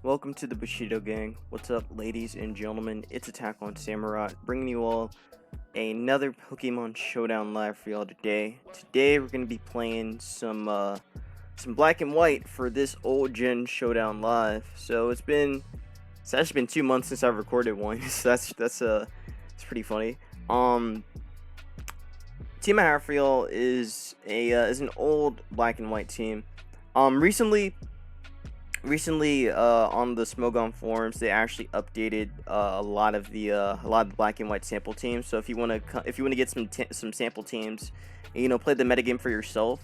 Welcome to the Bushido Gang. What's up, ladies and gentlemen? It's AttackonSamurott, bringing you all another Pokemon Showdown live for y'all today. Today we're gonna be playing some black and white for this old gen Showdown live. So it's actually been 2 months since I've recorded one, so it's pretty funny. Team I have for y'all is an old black and white team. Recently, on the Smogon forums, they actually updated a lot of the black and white sample teams. So if you wanna get some sample teams, and, play the metagame for yourself,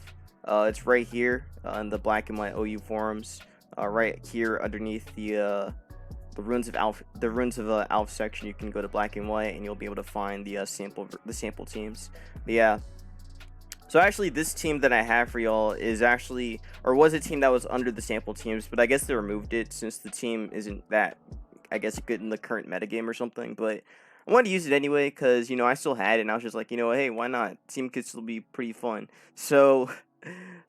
it's right here in the black and white OU forums, right here underneath the ruins of Alpha section. You can go to black and white, and you'll be able to find the sample teams. But yeah. So actually, this team that I have for y'all was a team that was under the sample teams, but I guess they removed it since the team isn't that, I guess, good in the current metagame or something. But I wanted to use it anyway because, I still had it, and I was just like, hey, why not? Team could still be pretty fun. So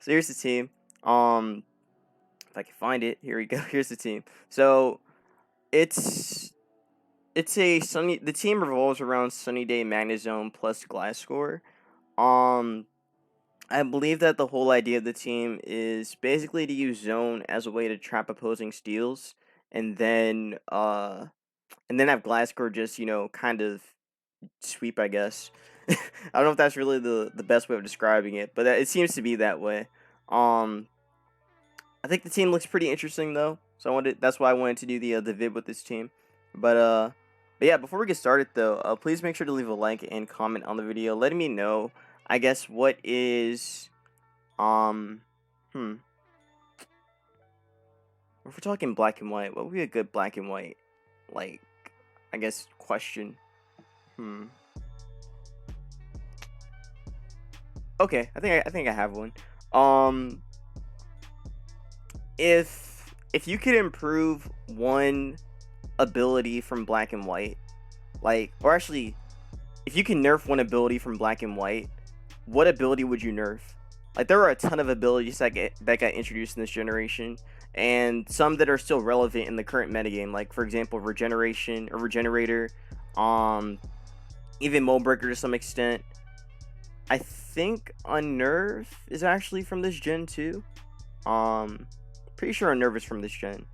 here's the team. If I can find it, here we go. Here's the team. So the team revolves around Sunny Day, Magnezone plus Gliscor. I believe that the whole idea of the team is basically to use Zone as a way to trap opposing steals, and then have Gliscor just, kind of sweep, I guess. I don't know if that's really the best way of describing it, but it seems to be that way. I think the team looks pretty interesting though, so that's why I wanted to do the vid with this team. But yeah, before we get started though, please make sure to leave a like and comment on the video, letting me know, I guess, what is, if we're talking black and white, what would be a good black and white, like, I guess, question? Okay, I think I have one. If you could improve one ability from black and white, or actually, if you can nerf one ability from black and white, what ability would you nerf? There are a ton of abilities that got introduced in this generation, and some that are still relevant in the current metagame, like, for example, Regeneration or Regenerator, even Moldbreaker to some extent. I think Unnerve is actually from this gen too. Pretty sure Unnerve is from this gen.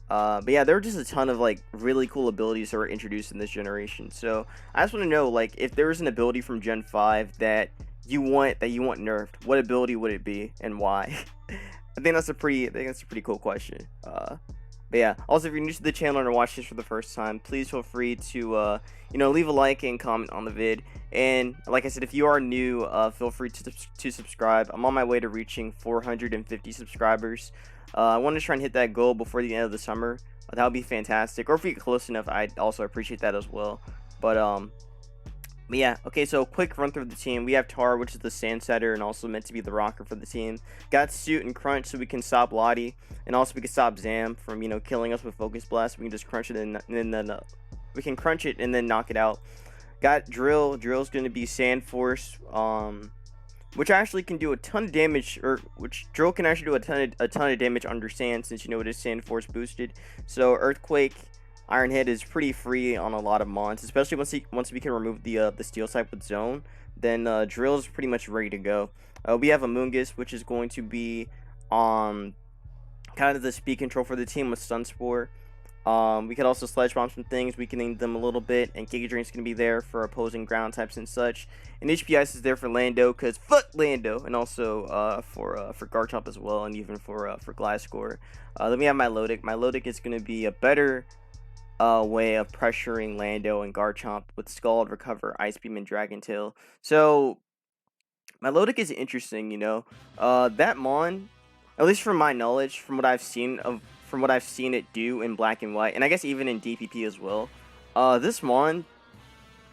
But yeah, there were just a ton of really cool abilities that were introduced in this generation. So I just want to know, if there was an ability from Gen 5 that you want nerfed, what ability would it be and why? I think that's a pretty cool question. But yeah, also, if you're new to the channel and are watching this for the first time, please feel free to leave a like and comment on the vid. And like I said, if you are new, feel free to subscribe. I'm on my way to reaching 450 subscribers. I want to try and hit that goal before the end of the summer. That would be fantastic. Or if we get close enough, I'd also appreciate that as well. But yeah, okay, so quick run through of the team. We have Tar, which is the sand setter and also meant to be the rocker for the team. Got Suit and Crunch, so we can stop Lottie, and also we can stop Zam from, killing us with Focus Blast. We can just crunch it and then we can crunch it and then knock it out. Got Drill. Drill's going to be Sand Force, which actually can do a ton of damage, which Drill can actually do a ton of damage under sand, since it is Sand Force boosted. So Earthquake, Iron Head is pretty free on a lot of mons, especially once we can remove the Steel type with Zone. Then Drill is pretty much ready to go. We have Amoongus, which is going to be kind of the speed control for the team with Stun Spore. We could also Sledge Bomb some things, weakening them a little bit, and Giga Drain's going to be there for opposing ground types and such. And HP Ice is there for Lando, because fuck Lando, and also for Garchomp as well, and even for Gliscor. Then we have Milotic. Milotic is going to be a better way of pressuring Lando and Garchomp with Scald, Recover, Ice Beam, and Dragon Tail. So Milotic is interesting, that mon, at least from my knowledge, from what I've seen it do in black and white, and I guess even in DPP as well, this mon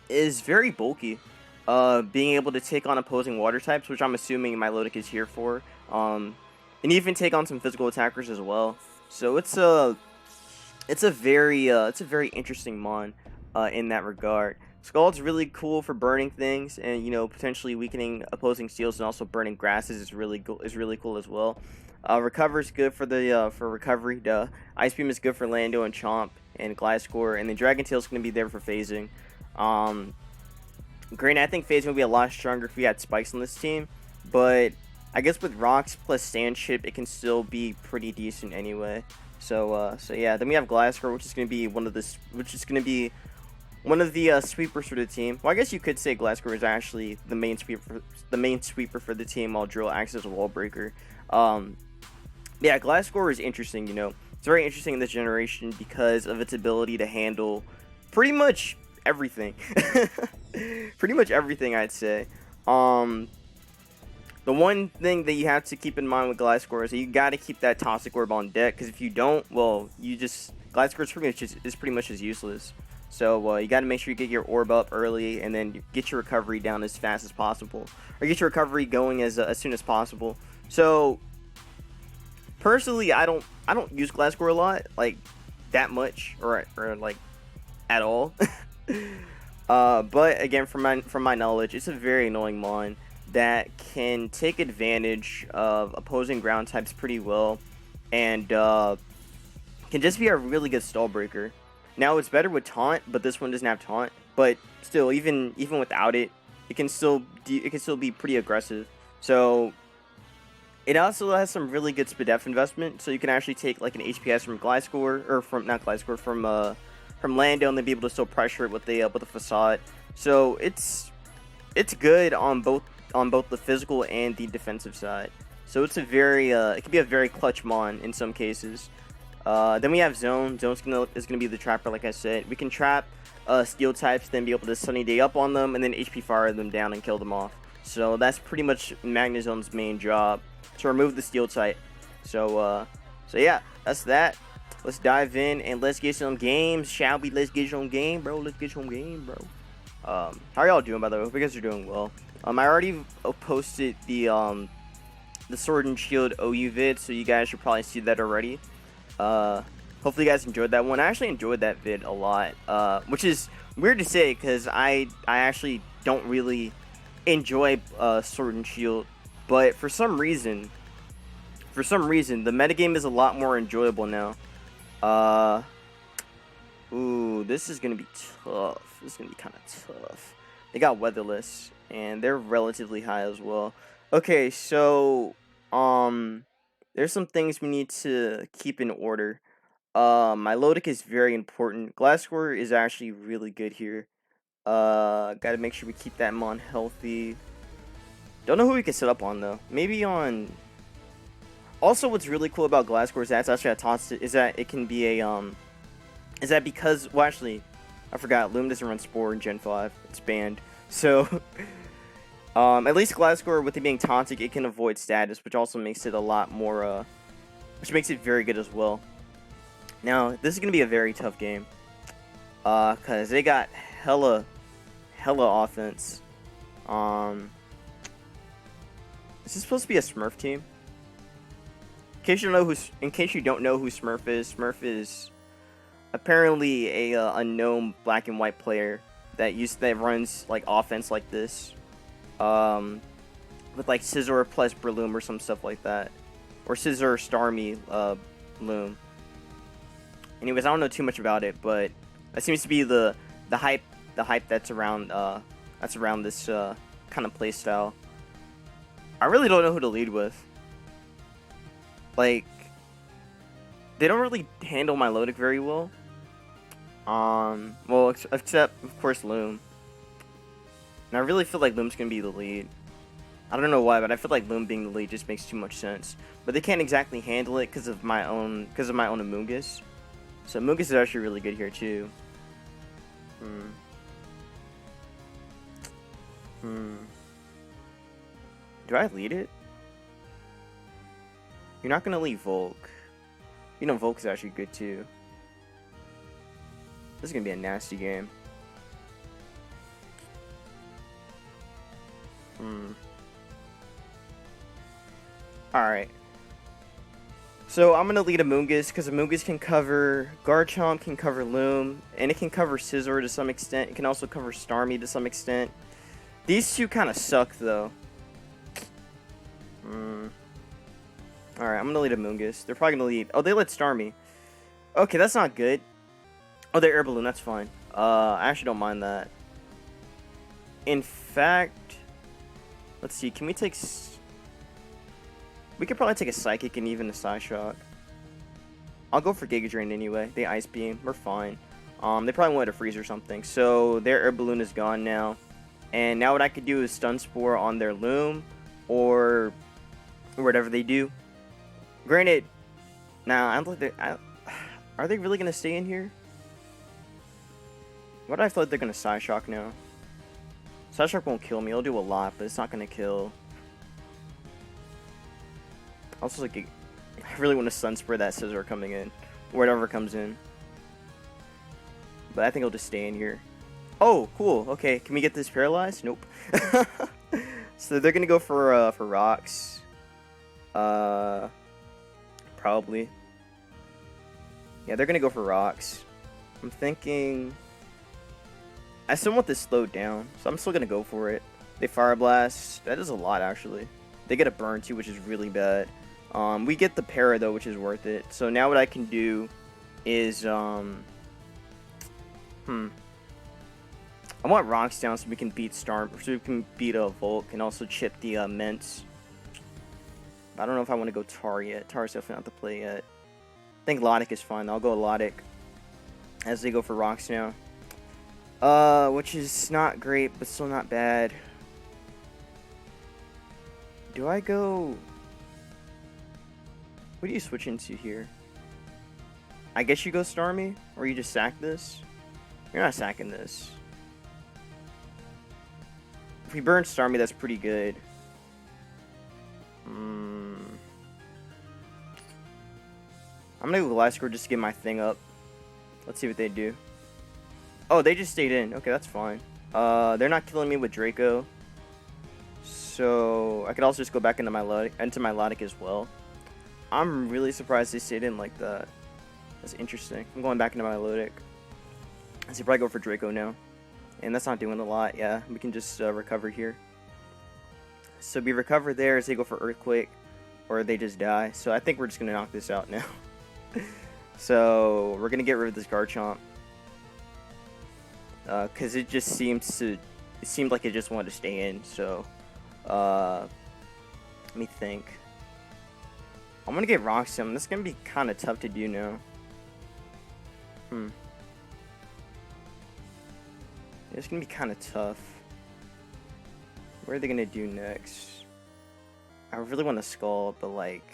is very bulky, being able to take on opposing water types, which I'm assuming Milotic is here for, and even take on some physical attackers as well. So it's a very interesting mon in that regard. Scald's really cool for burning things and, you know, potentially weakening opposing steals, and also burning grasses is really cool as well. Recover's good for the for recovery. Duh. Ice Beam is good for Lando and Chomp and Gliscor, and then Dragon Tail's gonna be there for phasing. Granted, I think phasing would be a lot stronger if we had spikes on this team, but I guess with rocks plus sand chip, it can still be pretty decent anyway. So yeah. Then we have Gliscor, which is gonna be one of the sweepers for the team. Well, I guess you could say Gliscor is actually the main sweeper for the team, while Drill acts as a wall breaker. Yeah, Gliscor is interesting. You know, it's very interesting in this generation because of its ability to handle pretty much everything. Pretty much everything, I'd say. The one thing that you have to keep in mind with Gliscor is that you got to keep that Toxic Orb on deck, because if you don't, well, Gliscor is pretty much useless. So you got to make sure you get your orb up early, and then get your recovery down as fast as possible, or get your recovery going as soon as possible. So personally, I don't use Gliscor a lot, like that much, or like at all. But again, from my knowledge, it's a very annoying mon that can take advantage of opposing ground types pretty well, and can just be a really good stall breaker. Now it's better with taunt, but this one doesn't have taunt. But still, even without it, it can still be pretty aggressive. So it also has some really good SPDF investment. So you can actually take like an HPS from Gliscor, or from Lando, and then be able to still pressure it with the facade. So it's good on both the physical and the defensive side. So it's a very it can be a very clutch mon in some cases. Then we have Zone. Zone's is gonna be the trapper, like I said. We can trap steel types, then be able to Sunny Day up on them, and then HP fire them down and kill them off. So that's pretty much Magnezone's main job, to remove the steel type. So yeah, that's that. Let's dive in and let's get some games, shall we? Let's get some game, bro. Let's get some game, bro. How are y'all doing, by the way? Hope you guys are doing well. I already posted the Sword and Shield OU vid, so you guys should probably see that already. Hopefully you guys enjoyed that one. I actually enjoyed that vid a lot, which is weird to say because I actually don't really enjoy Sword and Shield, but for some reason the metagame is a lot more enjoyable now. Ooh, this is gonna be tough. This is gonna be kind of tough. They got Weatherless, and they're relatively high as well. Okay, so there's some things we need to keep in order. Milotic is very important. Gliscor is actually really good here. Gotta make sure we keep that mon healthy. Don't know who we can set up on though. Maybe on. Also, what's really cool about Gliscor is that it's actually a toss. Is that it can be a Is that because, well, actually, I forgot. Loom doesn't run Spore in Gen 5. It's banned. So. At least Gliscor, with it being taunted, it can avoid status, which also makes it a lot more, which makes it very good as well. Now, this is going to be a very tough game, because they got hella offense. Is this supposed to be a Smurf team? In case you don't know who Smurf is apparently a unknown black and white player that runs like offense like this. With like Scizor plus Breloom or some stuff like that, or Scizor Starmie Loom. Anyways, I don't know too much about it, but that seems to be the hype that's around this kind of playstyle. I really don't know who to lead with. Like, they don't really handle Milotic very well. Well, except of course Loom. And I really feel like Loom's gonna be the lead. I don't know why, but I feel like Loom being the lead just makes too much sense. But they can't exactly handle it because of my own Amoongus. So Amoongus is actually really good here too. Do I lead it? You're not gonna lead Volk. You know Volk is actually good too. This is gonna be a nasty game. Alright. So I'm gonna lead Amoongus because Amoongus can cover Garchomp, can cover Loom, and it can cover Scizor to some extent. It can also cover Starmie to some extent. These two kind of suck though. Alright, I'm gonna lead Amoongus. They're probably gonna lead. Oh, they let Starmie. Okay, that's not good. Oh, they're Air Balloon. That's fine. I actually don't mind that. In fact, let's see. Can we take? We could probably take a Psychic and even a Psyshock. I'll go for Giga Drain anyway. They Ice Beam. We're fine. They probably wanted to freeze or something. So their Air Balloon is gone now. And now what I could do is Stun Spore on their Loom or whatever they do. Granted, now I don't think they. Are they really gonna stay in here? What do I feel like they're gonna Psyshock now? Psyshock won't kill me. It'll do a lot, but it's not gonna kill. Also, like, I really want to Stun Spore that Scizor coming in, whatever comes in. But I think it'll just stay in here. Oh, cool. Okay, can we get this paralyzed? Nope. So they're gonna go for rocks. Probably. Yeah, they're gonna go for rocks. I'm thinking. I still want this slowed down, so I'm still gonna go for it. They Fire Blast. That is a lot, actually. They get a burn too, which is really bad. We get the para though, which is worth it. So now what I can do is I want rocks down so we can beat so we can beat a Volk and also chip the Mints. I don't know if I want to go Tar yet. Tar's definitely not the play yet. I think Milotic is fine. I'll go Milotic as they go for rocks now. Which is not great, but still not bad. Do I go? What do you switch into here? I guess you go Starmie, or you just sack this. You're not sacking this. If we burn Starmie, that's pretty good. I'm gonna go Gliscor just to get my thing up. Let's see what they do. Oh, they just stayed in. Okay, that's fine. They're not killing me with Draco. So I could also just go back into my Milotic as well. I'm really surprised they stayed in like that. That's interesting. I'm going back into my Milotic. I should probably go for Draco now. And that's not doing a lot. Yeah, we can just recover here. So we recover there as they go for Earthquake. Or they just die. So I think we're just going to knock this out now. So we're going to get rid of this Garchomp. Because it just seemed like it just wanted to stay in. So let me think. I'm going to get Roxanne. This is going to be kind of tough to do now. It's going to be kind of tough. What are they going to do next? I really want to Scald, but like...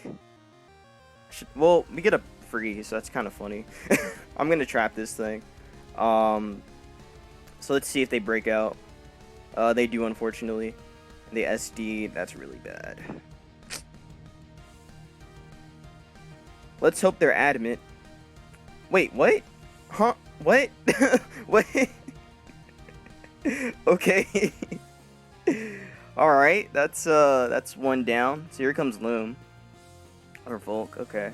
well, we get a freeze, so that's kind of funny. I'm going to trap this thing. So let's see if they break out. They do, unfortunately. They SD, that's really bad. Let's hope they're adamant. Wait, what? Huh? What? Wait. Okay. Alright, that's one down. So here comes Loom. Or Volk, okay.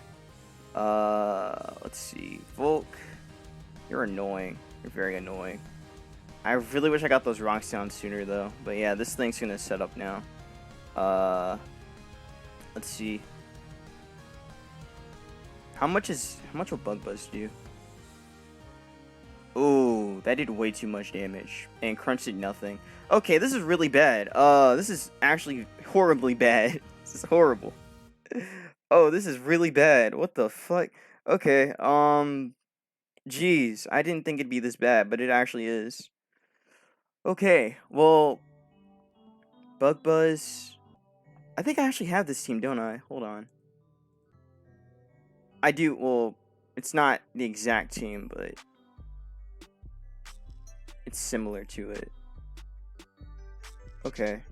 Let's see. Volk, you're annoying. You're very annoying. I really wish I got those rocks down sooner though. But yeah, this thing's gonna set up now. Let's see. How much will Bug Buzz do? Ooh, that did way too much damage. And Crunch did nothing. Okay, this is really bad. This is actually horribly bad. This is horrible. Oh, this is really bad. What the fuck? Okay, jeez. I didn't think it'd be this bad, but it actually is. Okay, well, Bug Buzz. I think I actually have this team, don't I? Hold on. I do, well, it's not the exact team, but it's similar to it. Okay.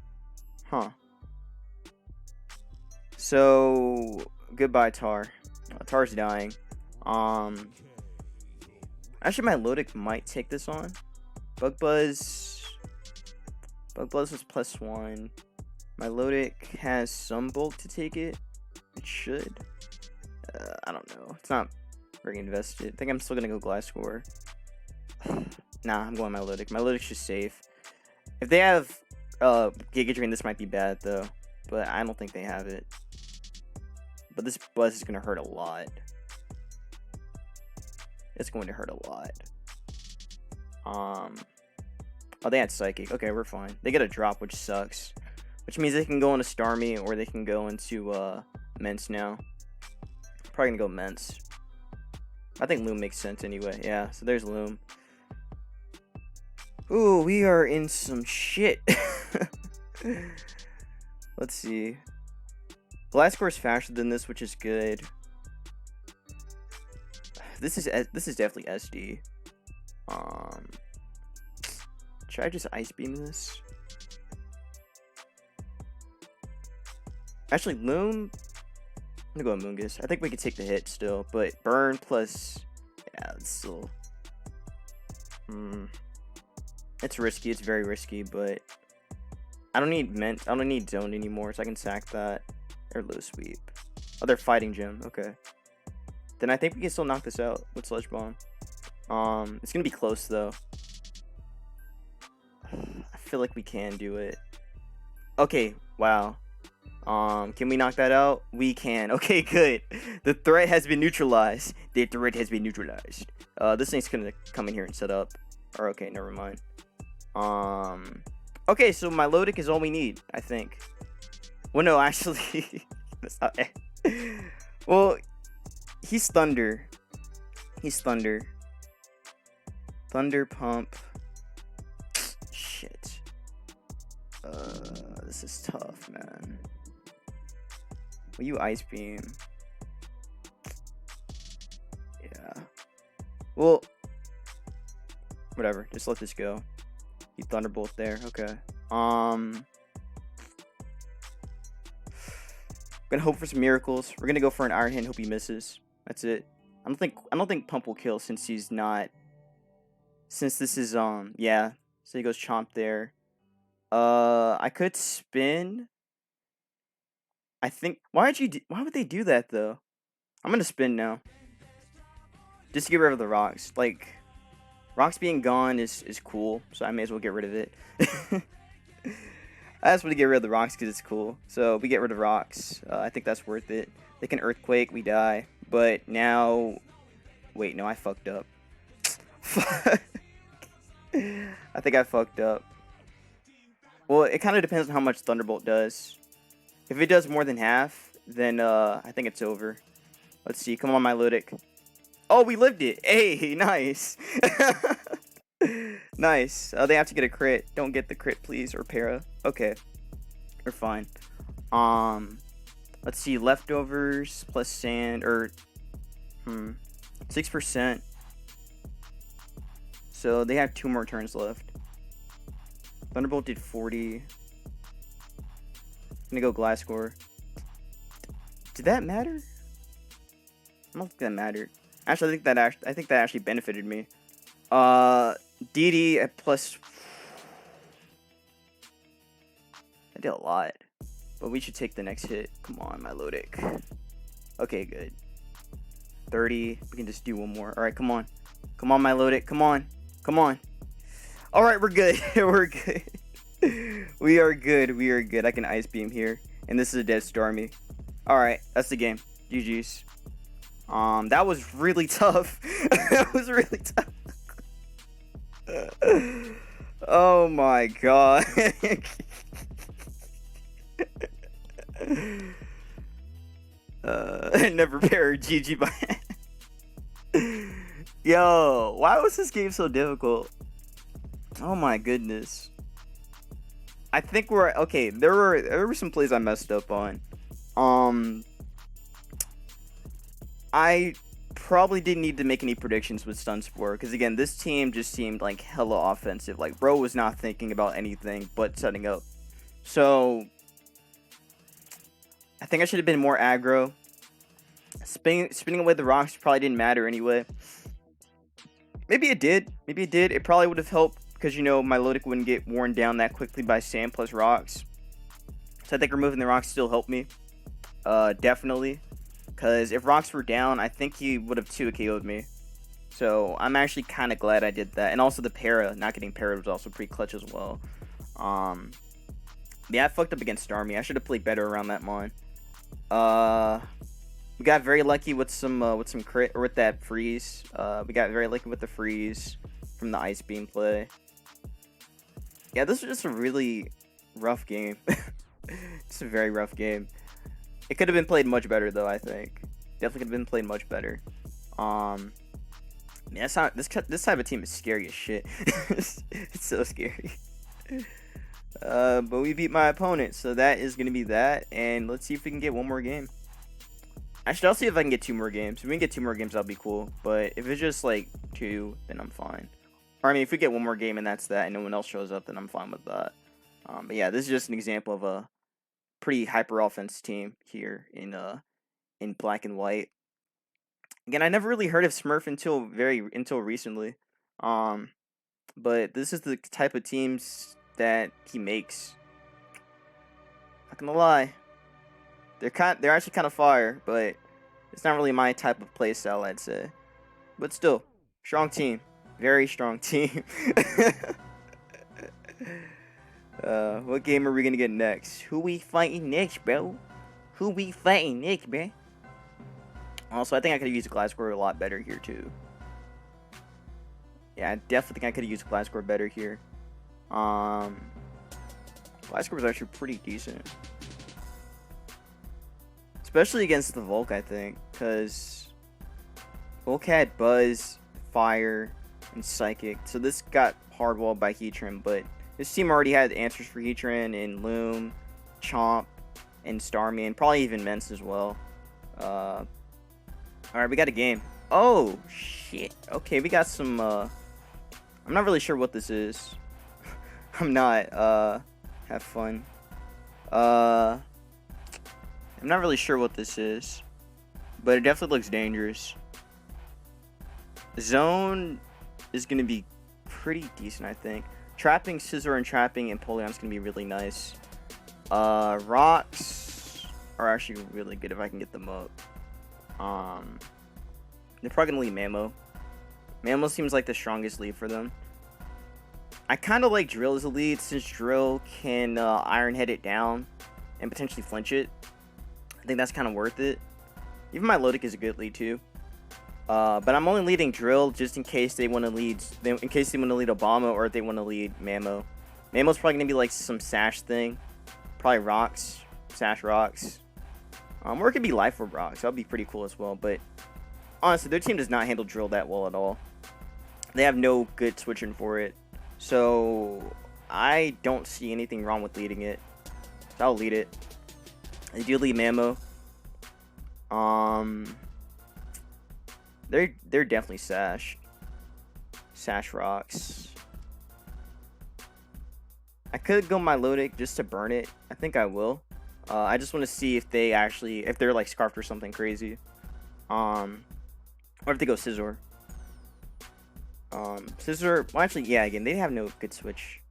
Huh. So, goodbye, Tar. Tar's dying. Actually, my Milotic might take this on. Bug Buzz was +1. My Milotic has some bulk to take it. It should. It's not very invested. I think I'm still gonna go Gliscor. Nah, I'm going Milotic. Milotic's just safe. If they have Giga Drain, this might be bad though. But I don't think they have it. But this Buzz is gonna hurt a lot. It's going to hurt a lot. Oh, they had Psychic. Okay, we're fine. They get a drop, which sucks. Which means they can go into Starmie, or they can go into Mence now. Probably gonna go Mence. I think Loom makes sense anyway. Yeah, so there's Loom. Ooh, we are in some shit. Let's see. Gliscor's faster than this, which is good. This is definitely SD. Should I just Ice Beam this? Actually, Loom. I'm gonna go Amoongus. I think we can take the hit still, but Burn plus, yeah, it's still. It's risky. It's very risky, but I don't need Zone anymore, so I can sack that or Low Sweep. Oh, they're Fighting Gym. Okay. Then I think we can still knock this out with Sludge Bomb. It's gonna be close though. I feel like we can do it. Okay, wow. Can we knock that out? We can. Okay, good. The threat has been neutralized. The threat has been neutralized. This thing's gonna come in here and set up. Or okay, never mind. Okay, so Milotic is all we need, I think. Well, no, actually, that's not it. Well, he's Thunder. He's Thunder. Thunder Pump. Shit. This is tough, man. Will you Ice Beam? Yeah. Well, whatever. Just let this go. You Thunderbolt there. Okay. Gonna hope for some miracles. We're gonna go for an Iron Hand. Hope he misses. That's it. I don't think Pump will kill since he's not. Since this is yeah. So he goes Chomp there. I could spin. I think. Why would they do that though? I'm gonna spin now. Just to get rid of the rocks. Like, rocks being gone is cool, so I may as well get rid of it. I just want to get rid of the rocks because it's cool. So we get rid of rocks. I think that's worth it. They can Earthquake, we die. But now, wait, no, I fucked up. I think I fucked up. Well, it kind of depends on how much Thunderbolt does. If it does more than half, then I think it's over. Let's see. Come on, Milotic. Oh, we lived it. Hey, nice. Nice. They have to get a crit. Don't get the crit, please, or para. Okay, we're fine. Let's see. Leftovers plus sand, or 6%. So they have 2 more turns left. Thunderbolt did 40. I'm gonna go Gliscor. Did that matter? I don't think that mattered. Actually, I think that actually benefited me. DD at plus. I did a lot, but we should take the next hit. Come on, Milotic. Okay, good. 30. We can just do one more. All right, come on, Milotic. Come on. All right, we're good. We're good. We are good. I can Ice Beam here, and this is a dead Starmie. All right, that's the game. GG's. That was really tough. That was really tough. Oh my god. Never pair GG by. Yo, why was this game so difficult? Oh my goodness. I think we're okay. There were some plays I messed up on. I probably didn't need to make any predictions with Stun Spore, because again, this team just seemed like hella offensive. Like, bro was not thinking about anything but setting up. So I think I should have been more aggro. Spinning away the rocks probably didn't matter anyway. Maybe it did. It probably would have helped, because, you know, Milotic wouldn't get worn down that quickly by sand plus rocks. So I think removing the rocks still helped me. Definitely. Because if rocks were down, I think he would have 2-KO'd me. So I'm actually kind of glad I did that. And also the para, not getting parried was also pretty clutch as well. Yeah, I fucked up against Starmie. I should have played better around that mon. We got very lucky with some crit, or with that freeze. We got very lucky with the freeze from the Ice Beam play. Yeah, this was just a really rough game. It's a very rough game. It could have been played much better though, I think. Definitely could have been played much better. Man, this type of team is scary as shit. It's so scary. But we beat my opponent, so that is gonna be that. And let's see if we can get one more game. Actually, I'll see if I can get 2 more games. If we can get 2 more games, that'll be cool. But if it's just like 2, then I'm fine. Or I mean, if we get 1 more game and that's that, and no one else shows up, then I'm fine with that. But yeah, this is just an example of a pretty hyper offense team here in black and white. Again, I never really heard of Smurf until recently. But this is the type of teams that he makes. Not gonna lie, they're actually kind of fire, but it's not really my type of play style, I'd say. But still, strong team, very strong team. What game are we gonna get next? Who we fighting next, bro? Who we fighting next, bro? Also, I think I could have used Gliscor a lot better here too. Yeah, I definitely think I could have used Gliscor better here. Gliscor was actually pretty decent. Especially against the Volk, I think. Because Volk had Buzz, Fire, and Psychic. So this got hardwalled by Heatran. But this team already had answers for Heatran in Loom, Chomp, and Starmie. And probably even Mence as well. Alright, we got a game. Oh, shit. Okay, we got some... I'm not really sure what this is. I'm not. Have fun. I'm not really sure what this is, but it definitely looks dangerous. Zone is gonna be pretty decent, I think. Trapping Scizor and trapping Empoleon's gonna be really nice. Rocks are actually really good if I can get them up. They're probably gonna lead Mamo. Mamo seems like the strongest lead for them. I kind of like Drill as a lead, since Drill can Iron Head it down and potentially flinch it. I think that's kind of worth it. Even Milotic is a good lead too. But I'm only leading Drill just in case they want to lead, Obama, or if they want to lead Mamo. Mamo's probably gonna be like some Sash thing, probably Rocks, Sash Rocks, or it could be Life Orb Rocks. That'd be pretty cool as well. But honestly, their team does not handle Drill that well at all. They have no good switching for it. So I don't see anything wrong with leading it. So I'll lead it. I do lead Mamo. They're definitely Sash Rocks. I could go Milotic just to burn it. I think I will. I just want to see if they're like Scarfed or something crazy. Or if they go Scizor. Scizor, well, actually, yeah, again, they have no good switch.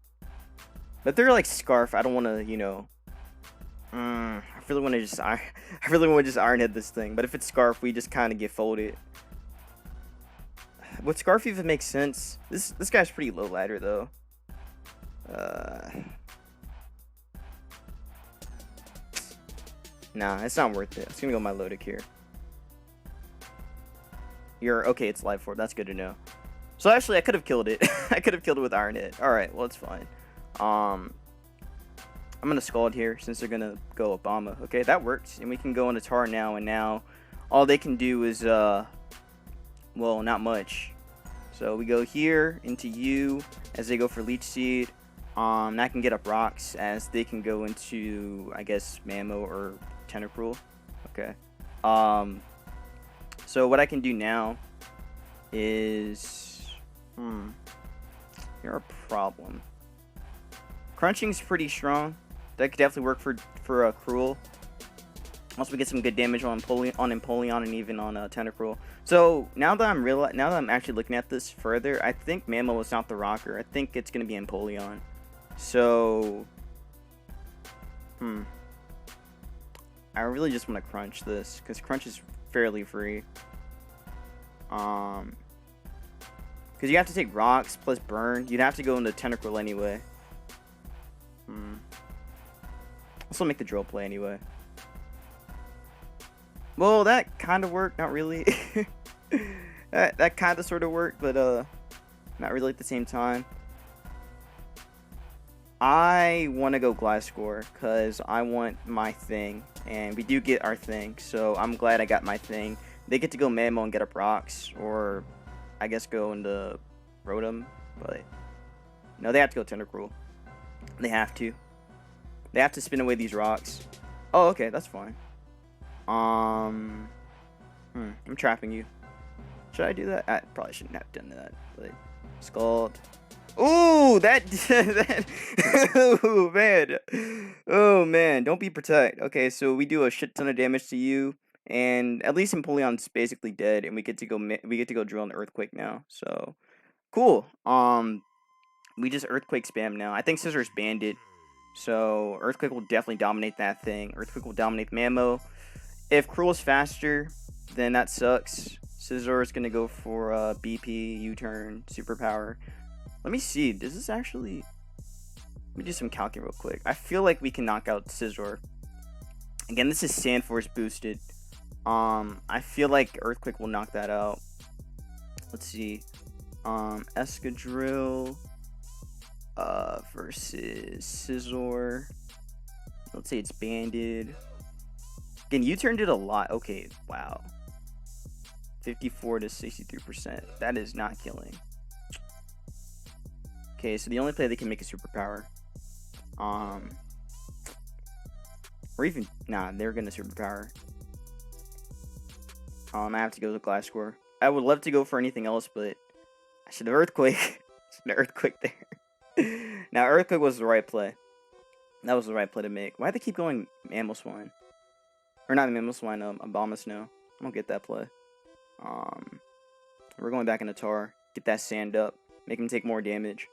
But if they're like Scarf, I don't want to, you know. I really want to just Iron Head this thing. But if it's Scarf, we just kind of get folded. Would Scarf even make sense? This guy's pretty low ladder though. Nah, it's not worth it. It's gonna go Milotic here. You're okay. It's Life Orb. That's good to know. So actually, I could have killed it. I could have killed it with Iron Head. All right, well, it's fine. I'm gonna Scald here since they're gonna go Obama. Okay, that works, and we can go into Tar now. And now, all they can do is well, not much. So we go here into U as they go for Leech Seed. And I can get up Rocks as they can go into, I guess, Mamo or Tentacruel. Okay. So what I can do now is you're a problem. Crunching's pretty strong. That could definitely work for a Cruel. Also, we get some good damage on Empoleon and even on Tentacruel. So now that I'm actually looking at this further, I think Mamo is not the rocker. I think it's gonna be Empoleon. So I really just want to crunch this because crunch is fairly free. Because you have to take rocks plus burn. You'd have to go into Tentacruel anyway. Also make the drill play anyway. Well, that kind of worked. Not really. that kind of sort of worked, but not really at the same time. I want to go Gliscor because I want my thing, and we do get our thing, so I'm glad I got my thing. They get to go Mamo and get up rocks, or I guess go into Rotom, but no, they have to go Tentacruel. They have to. They have to spin away these rocks. Oh, okay, that's fine. I'm trapping you. Should I do that? I probably shouldn't have done that. But Scald. Ooh, oh man. Oh man, don't be protect. Okay, so we do a shit ton of damage to you, and at least Empoleon's basically dead, and we get to go drill an Earthquake now. So cool. We just Earthquake spam now. I think Scissor's Bandit. So Earthquake will definitely dominate that thing. Earthquake will dominate Mamo. If Cruel's faster, then that sucks. Scizor is gonna go for BP, U-turn, superpower. Let me see. Does this actually? Let me do some calcing real quick. I feel like we can knock out Scizor. Again, this is Sand Force boosted. I feel like Earthquake will knock that out. Let's see. Excadrill versus Scizor. Let's say it's banded. Again, U-turn did a lot. Okay, wow. 54 to 63%. That is not killing. Okay, so the only play they can make is superpower. Or even, nah, they're gonna superpower. I have to go to Gliscor. I would love to go for anything else, but I should have Earthquake. An Earthquake there. Now, Earthquake was the right play. That was the right play to make. Why'd they keep going Mamoswine? Or not Mamoswine, Abomasnow. I don't get that play. We're going back into Tar. Get that sand up. Make him take more damage.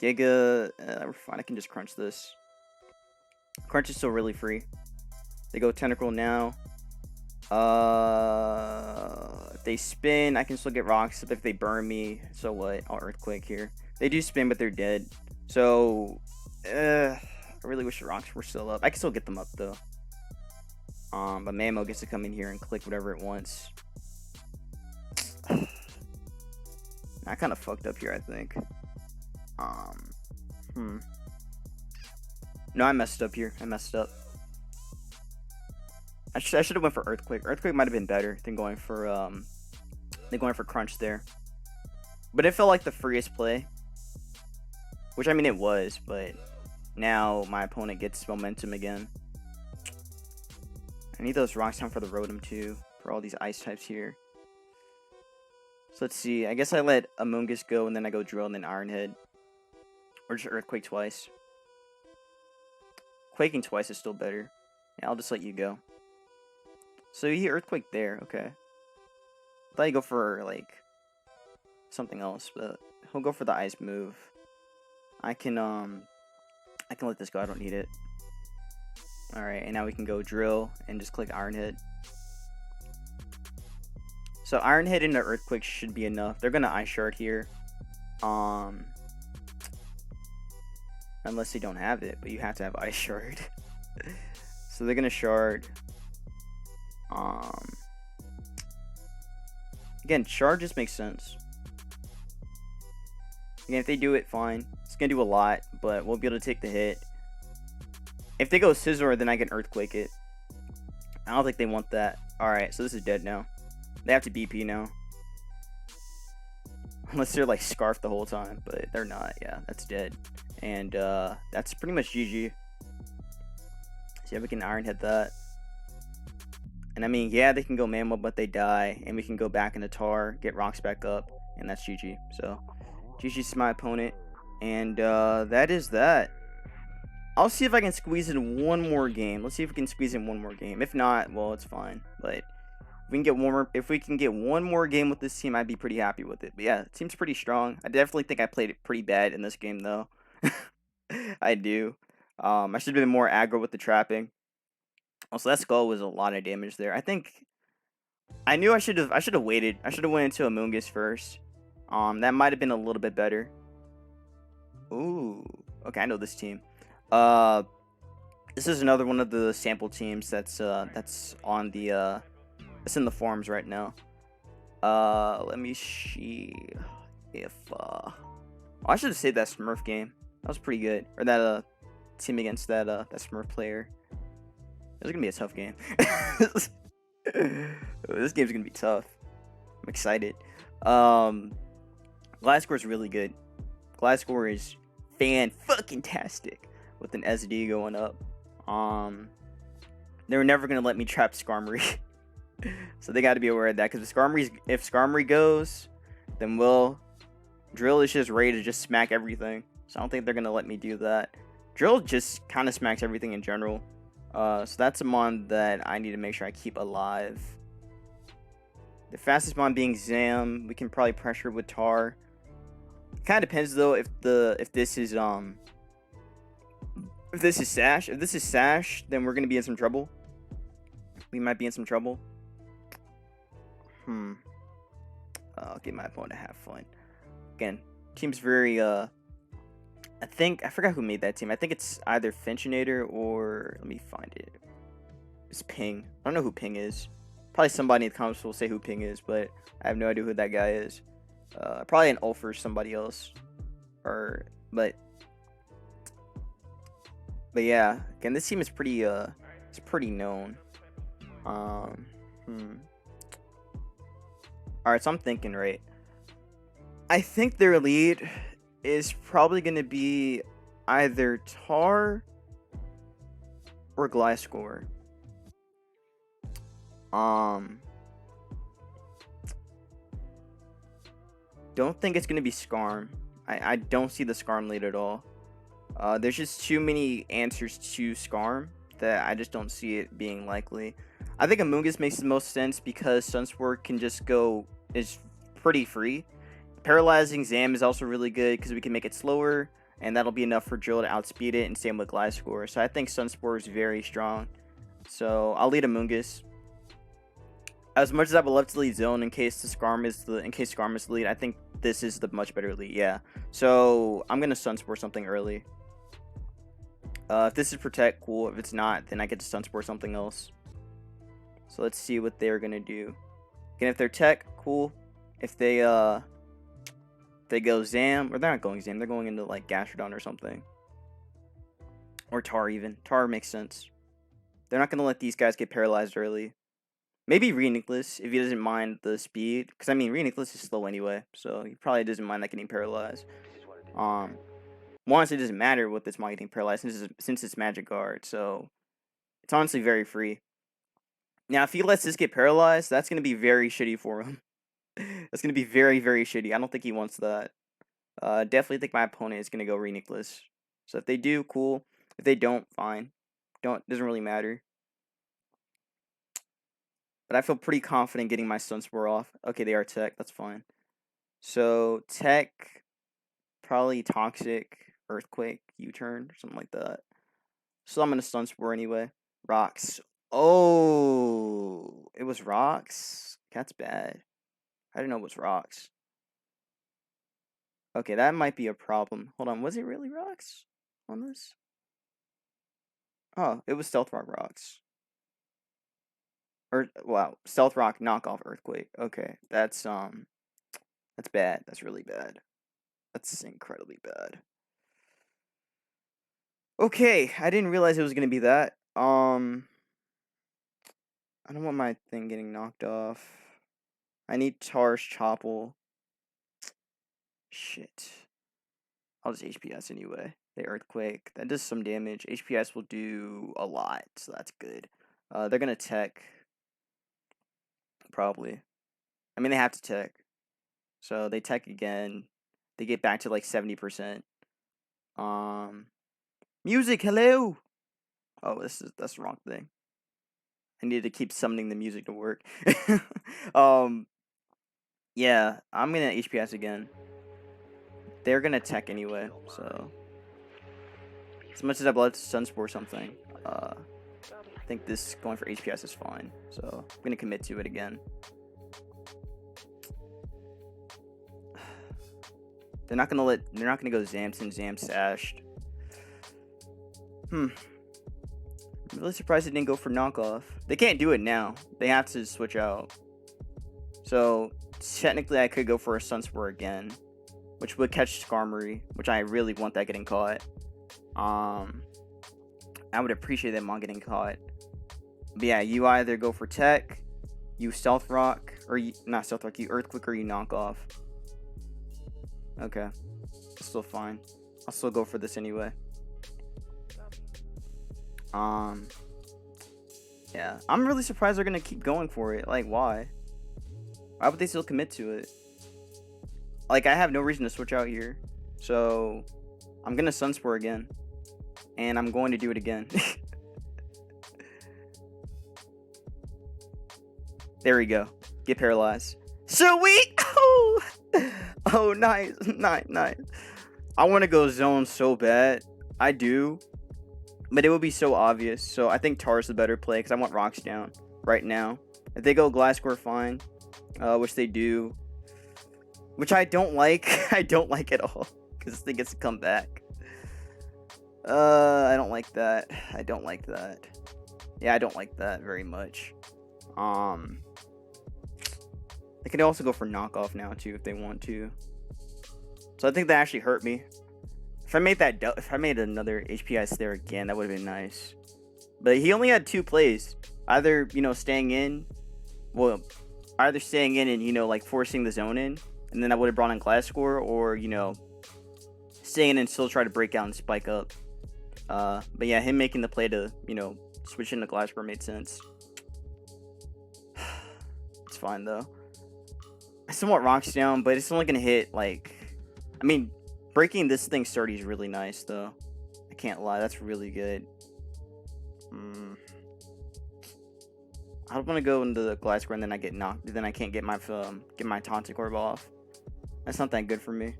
Giga, we're fine. I can just crunch this. Crunch is still really free. They go Tentacruel now. If they spin, I can still get rocks. But if they burn me, so what? I'll Earthquake here. They do spin, but they're dead. So, I really wish the rocks were still up. I can still get them up though. But Mamo gets to come in here and click whatever it wants. I kind of fucked up here, I think. No, I messed up here. I messed up. I should have went for Earthquake. Earthquake might have been better than going for Crunch there. But it felt like the freest play. Which, I mean, it was, but now my opponent gets momentum again. I need those rocks down for the Rotom too, for all these ice types here. So let's see. I guess I let Amoongus go, and then I go Drill, and then Iron Head. Or just Earthquake twice. Quaking twice is still better. Yeah, I'll just let you go. So he Earthquake there, okay. I thought he'd go for, like, something else, but he'll go for the ice move. I can let this go. I don't need it. Alright, and now we can go Drill and just click Iron Head. So Iron Head into Earthquake should be enough. They're gonna Ice Shard here. Unless they don't have it, but you have to have Ice Shard. So they're gonna Shard. Again, Shard just makes sense. Again, if they do it, fine. It's gonna do a lot, but we'll be able to take the hit. If they go Scizor, then I can Earthquake it. I don't think they want that. Alright, so this is dead now. They have to BP now. Unless they're like Scarf the whole time, but they're not. Yeah, that's dead. And that's pretty much GG. See if we can Iron Head that. And I mean, yeah, they can go Mamo, but they die. And we can go back into Tar, get rocks back up, and that's GG. So, GG's my opponent. And that is that. I'll see if I can squeeze in one more game. Let's see if we can squeeze in one more game. If not, well, it's fine. But if we can get one more game with this team, I'd be pretty happy with it. But yeah, it seems pretty strong. I definitely think I played it pretty bad in this game, though. I do. I should have been more aggro with the trapping. Also, that skull was a lot of damage there. I think I knew I should have waited. I should have went into Amoongus first. That might have been a little bit better. Ooh, okay, I know this team. This is another one of the sample teams that's on the it's in the forums right now. Let me see if I should have saved that Smurf game. That was pretty good. Or that team against that Smurf player. This is gonna be a tough game. This game's gonna be tough. I'm excited. Gliscor is really good. Gliscor is fan-fucking-tastic with an SD going up. They were never gonna let me trap Skarmory. So they got to be aware of that, because if Skarmory goes, then Drill is just ready to just smack everything. So I don't think they're gonna let me do that. Drill just kind of smacks everything in general. So that's a mon that I need to make sure I keep alive. The fastest mon being Zam. We can probably pressure with Tar. Kind of depends though if this is Sash. If this is Sash, then we're gonna be in some trouble. We might be in some trouble. I'll give my opponent to have fun. Again, team's very I forgot who made that team. I think it's either Finchinator or let me find it. It's Ping. I don't know who Ping is. Probably somebody in the comments will say who Ping is, but I have no idea who that guy is. Probably an Ulf or somebody else. But yeah, again, this team is pretty it's pretty known. Alright, so I'm thinking, right? I think their lead is probably going to be either Tar or Gliscor. Don't think it's going to be Skarm. I don't see the Skarm lead at all. There's just too many answers to Skarm that I just don't see it being likely. I think Amoongus makes the most sense because Stun Spore can just is pretty free. Paralyzing Zam is also really good because we can make it slower, and that'll be enough for Drill to outspeed it, and same with Gliscor. So I think Stun Spore is very strong. So I'll lead Amoongus. As much as I would love to lead Zone in case Skarm is the lead, I think this is the much better lead. Yeah. So I'm gonna Stun Spore something early. If this is Protect, cool. If it's not, then I get to Stun Spore something else. So let's see what they're gonna do. Again, if they're Tech, cool. If they go Zam, or they're not going Zam, they're going into like Gastrodon or something. Or Tar even. Tar makes sense. They're not gonna let these guys get paralyzed early. Maybe Reuniclus, if he doesn't mind the speed. Because, I mean, Reuniclus is slow anyway. So, he probably doesn't mind that getting paralyzed. Honestly, it doesn't matter with this mon getting paralyzed since it's Magic Guard. So, it's honestly very free. Now, if he lets this get paralyzed, that's going to be very shitty for him. That's going to be very, very shitty. I don't think he wants that. Definitely think my opponent is going to go Reuniclus. So, if they do, cool. If they don't, fine. Doesn't really matter. But I feel pretty confident getting my Stun Spore off. Okay, they are Tech. That's fine. So, Tech, probably Toxic, Earthquake, U-turn, something like that. So, I'm going to Stun Spore anyway. Rocks. Oh, it was Rocks? That's bad. I didn't know it was Rocks. Okay, that might be a problem. Hold on, was it really Rocks on this? Oh, it was Stealth Rock Rocks. Or, wow, Stealth Rock knockoff Earthquake. Okay, that's bad. That's really bad. That's incredibly bad. Okay, I didn't realize it was gonna be that. I don't want my thing getting knocked off. I need Tar's Chopple. Shit. I'll just HPS anyway. The Earthquake. That does some damage. HPS will do a lot, so that's good. They're gonna Tech. Probably. I mean, they have to Tech. So they Tech again. They get back to like 70%. Music, hello! Oh, that's the wrong thing. I need to keep summoning the music to work. Yeah, I'm gonna HPS again. They're gonna Tech anyway, so as much as I'd love to Stun Spore something, I think this going for HPS is fine. So I'm gonna commit to it again. They're not gonna go Zam Sashed. I'm really surprised they didn't go for knockoff. They can't do it now. They have to switch out. So technically I could go for a Stun Spore again, which would catch Skarmory, which I really want that getting caught. I would appreciate that Mon getting caught. But yeah, you either go for Tech, you Stealth Rock, or you Earthquake, or you knock off. Okay, it's still fine. I'll still go for this anyway. Yeah, I'm really surprised they're gonna keep going for it. Like, why? Why would they still commit to it? Like, I have no reason to switch out here, so I'm gonna Stun Spore again, and I'm going to do it again. There we go. Get paralyzed. Sweet! Oh, nice. Nice. I want to go zone so bad. I do. But it would be so obvious. So I think Tar's the better play because I want Rocks down right now. If they go Gliscor, fine. Which they do. Which I don't like. I don't like at all. Because this thing gets to come back. I don't like that. I don't like that. Yeah, I don't like that very much. They can also go for knockoff now too if they want to. So I think that actually hurt me. If I made another HPS there again, that would have been nice. But he only had 2 plays. Either, staying in. Well, either staying in and, like forcing the zone in. And then I would have brought in Gliscor. Or, staying in and still try to break out and spike up. But yeah, him making the play to, switch into Gliscor made sense. It's fine though. I still want Rocks down, but it's only going to hit, breaking this thing sturdy is really nice, though. I can't lie, that's really good. I don't want to go into the Gliscor and then I get knocked, then I can't get my Taunting Orb off. That's not that good for me.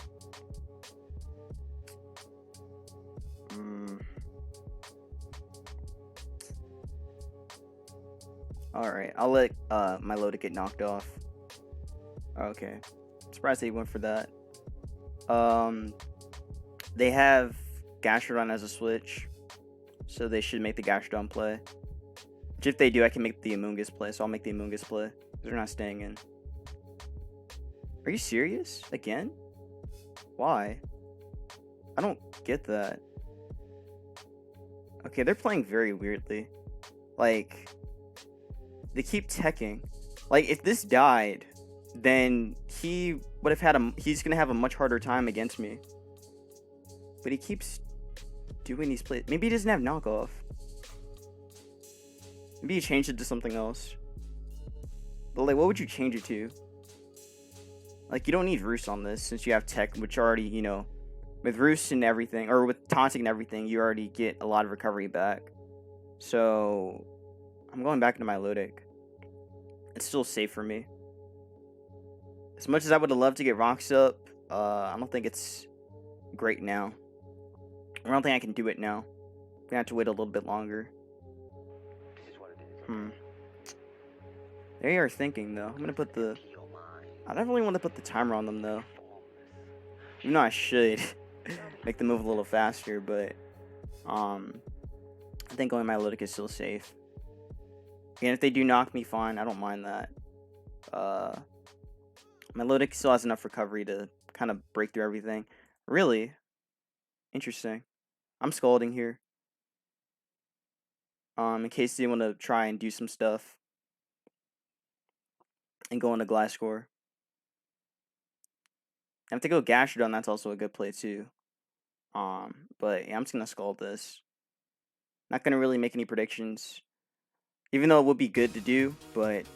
Alright, I'll let Milotic get knocked off. Okay. Surprised they went for that. They have Gastrodon as a switch. So they should make the Gastrodon play. Which if they do, I can make the Amoongus play. So I'll make the Amoongus play. Because they're not staying in. Are you serious? Again? Why? I don't get that. Okay, they're playing very weirdly. Like, they keep teching. Like, if this died, then he would have had he's gonna have a much harder time against me. But he keeps doing these plays. Maybe he doesn't have knockoff. Maybe he changed it to something else. But like, what would you change it to? Like, you don't need Roost on this since you have Tech, which already, with Roost and everything, or with taunting and everything, you already get a lot of recovery back. So I'm going back into Milotic. It's still safe for me. As much as I would have loved to get Rocks up, I don't think it's great now. I don't think I can do it now. I'm gonna have to wait a little bit longer. They are thinking though. I'm gonna put the. I don't really want to put the timer on them though. Even though I should make them move a little faster, but I think going Milotic is still safe. And if they do knock me, fine. I don't mind that. Milotic still has enough recovery to kind of break through everything. Really? Interesting. I'm scalding here. In case they want to try and do some stuff. And go into Gliscor. And if they go Gastrodon, that's also a good play too. But yeah, I'm just gonna scald this. Not gonna really make any predictions. Even though it would be good to do, but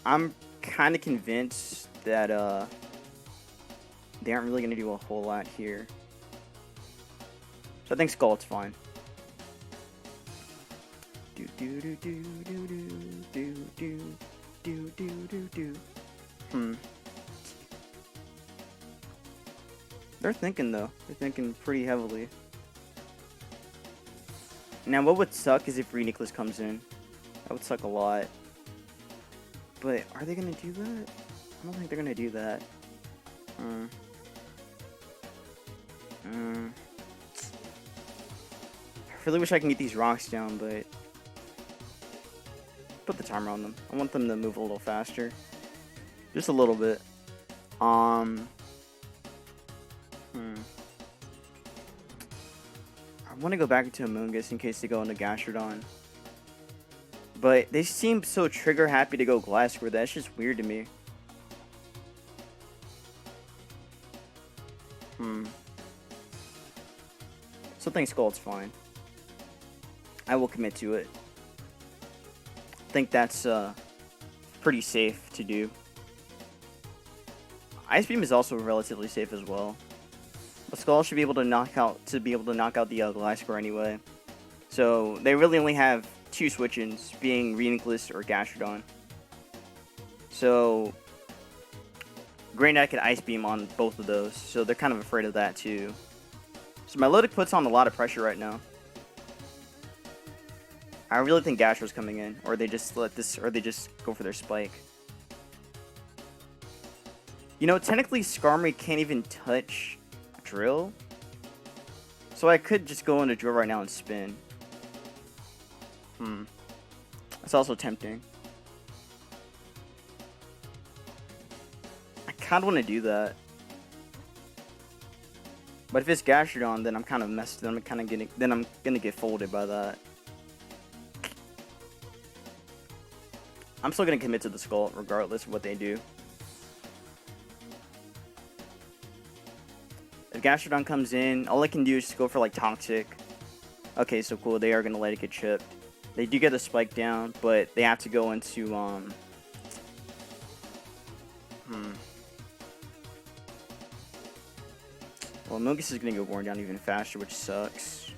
I'm kind of convinced that they aren't really gonna do a whole lot here. So I think Scald's fine. Do do do do do do do do do do do. They're thinking though. They're thinking pretty heavily. Now, what would suck is if Reuniclus comes in. That would suck a lot. But are they gonna do that? I don't think they're gonna do that. I really wish I can get these rocks down, but put the timer on them. I want them to move a little faster, just a little bit. I want to go back into Amoongus in case they go into Gastrodon. But they seem so trigger happy to go Gliscor. That's just weird to me. Something Scald's fine. I will commit to it. I think that's pretty safe to do. Ice Beam is also relatively safe as well. But Skull should be able to knock out the Gliscor anyway. So they really only have two switch-ins, being Reuniclus or Gastrodon. So Granite could Ice Beam on both of those, so they're kind of afraid of that too. So Milotic puts on a lot of pressure right now. I really think Gastro's coming in, or they just go for their spike. You know, technically Skarmory can't even touch Drill, so I could just go into Drill right now and spin. That's also tempting. I kind of want to do that, but if it's Gastrodon, then I'm kind of messed. Then I'm gonna get folded by that. I'm still gonna commit to the Skull regardless of what they do. If Gastrodon comes in, all I can do is just go for like Toxic. Okay, so cool. They are gonna let it get chipped. They do get a spike down, but they have to go into Well, Amoongus is gonna go born down even faster, which sucks.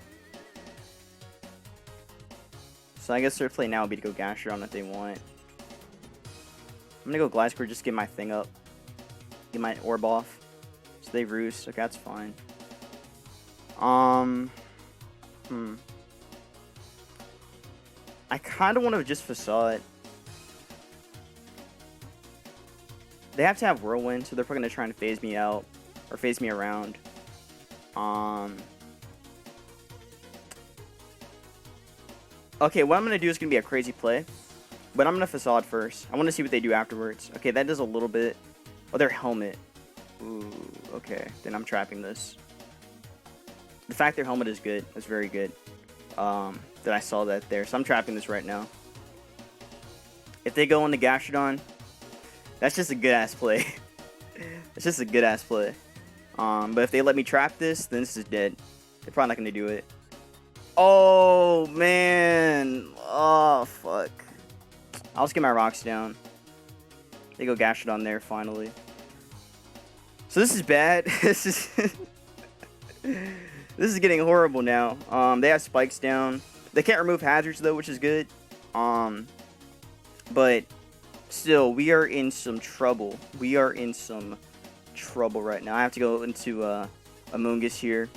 So I guess their play now would be to go Gastrodon if they want. I'm gonna go Gliscor, just get my thing up. Get my orb off. So they roost. Okay, that's fine. I kind of want to just Facade. They have to have Whirlwind, so they're probably going to try and phase me out. Or phase me around. Okay, what I'm going to do is going to be a crazy play. But I'm going to Facade first. I want to see what they do afterwards. Okay, that does a little bit. Oh, their Helmet. Ooh, okay. Then I'm trapping this. The fact their Helmet is good. That's very good. That I saw that there. So I'm trapping this right now. If they go into Gastrodon, that's just a good-ass play. It's just a good-ass play. But if they let me trap this, then this is dead. They're probably not going to do it. Oh, man. Oh, fuck. I'll just get my rocks down. They go Gastrodon there, finally. So this is bad. This is getting horrible now. They have spikes down. They can't remove hazards though, which is good. But still, we are in some trouble. We are in some trouble right now. I have to go into Amoongus here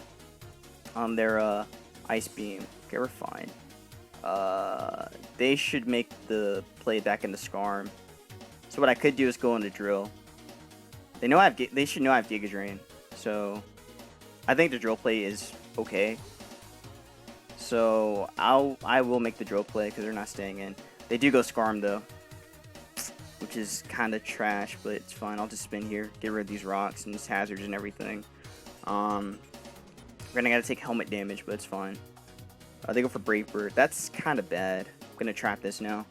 on their Ice Beam. Okay, we're fine. They should make the play back into Skarm. So what I could do is go into Drill. They know they should know I have Giga Drain. So I think the Drill play is okay. So I will make the Drill play because they're not staying in. They do go Skarm though, which is kind of trash, but it's fine. I'll just spin here, get rid of these rocks and these hazards and everything. We're gonna gotta take helmet damage, but it's fine. They go for Brave Bird. That's kind of bad. I'm gonna trap this now,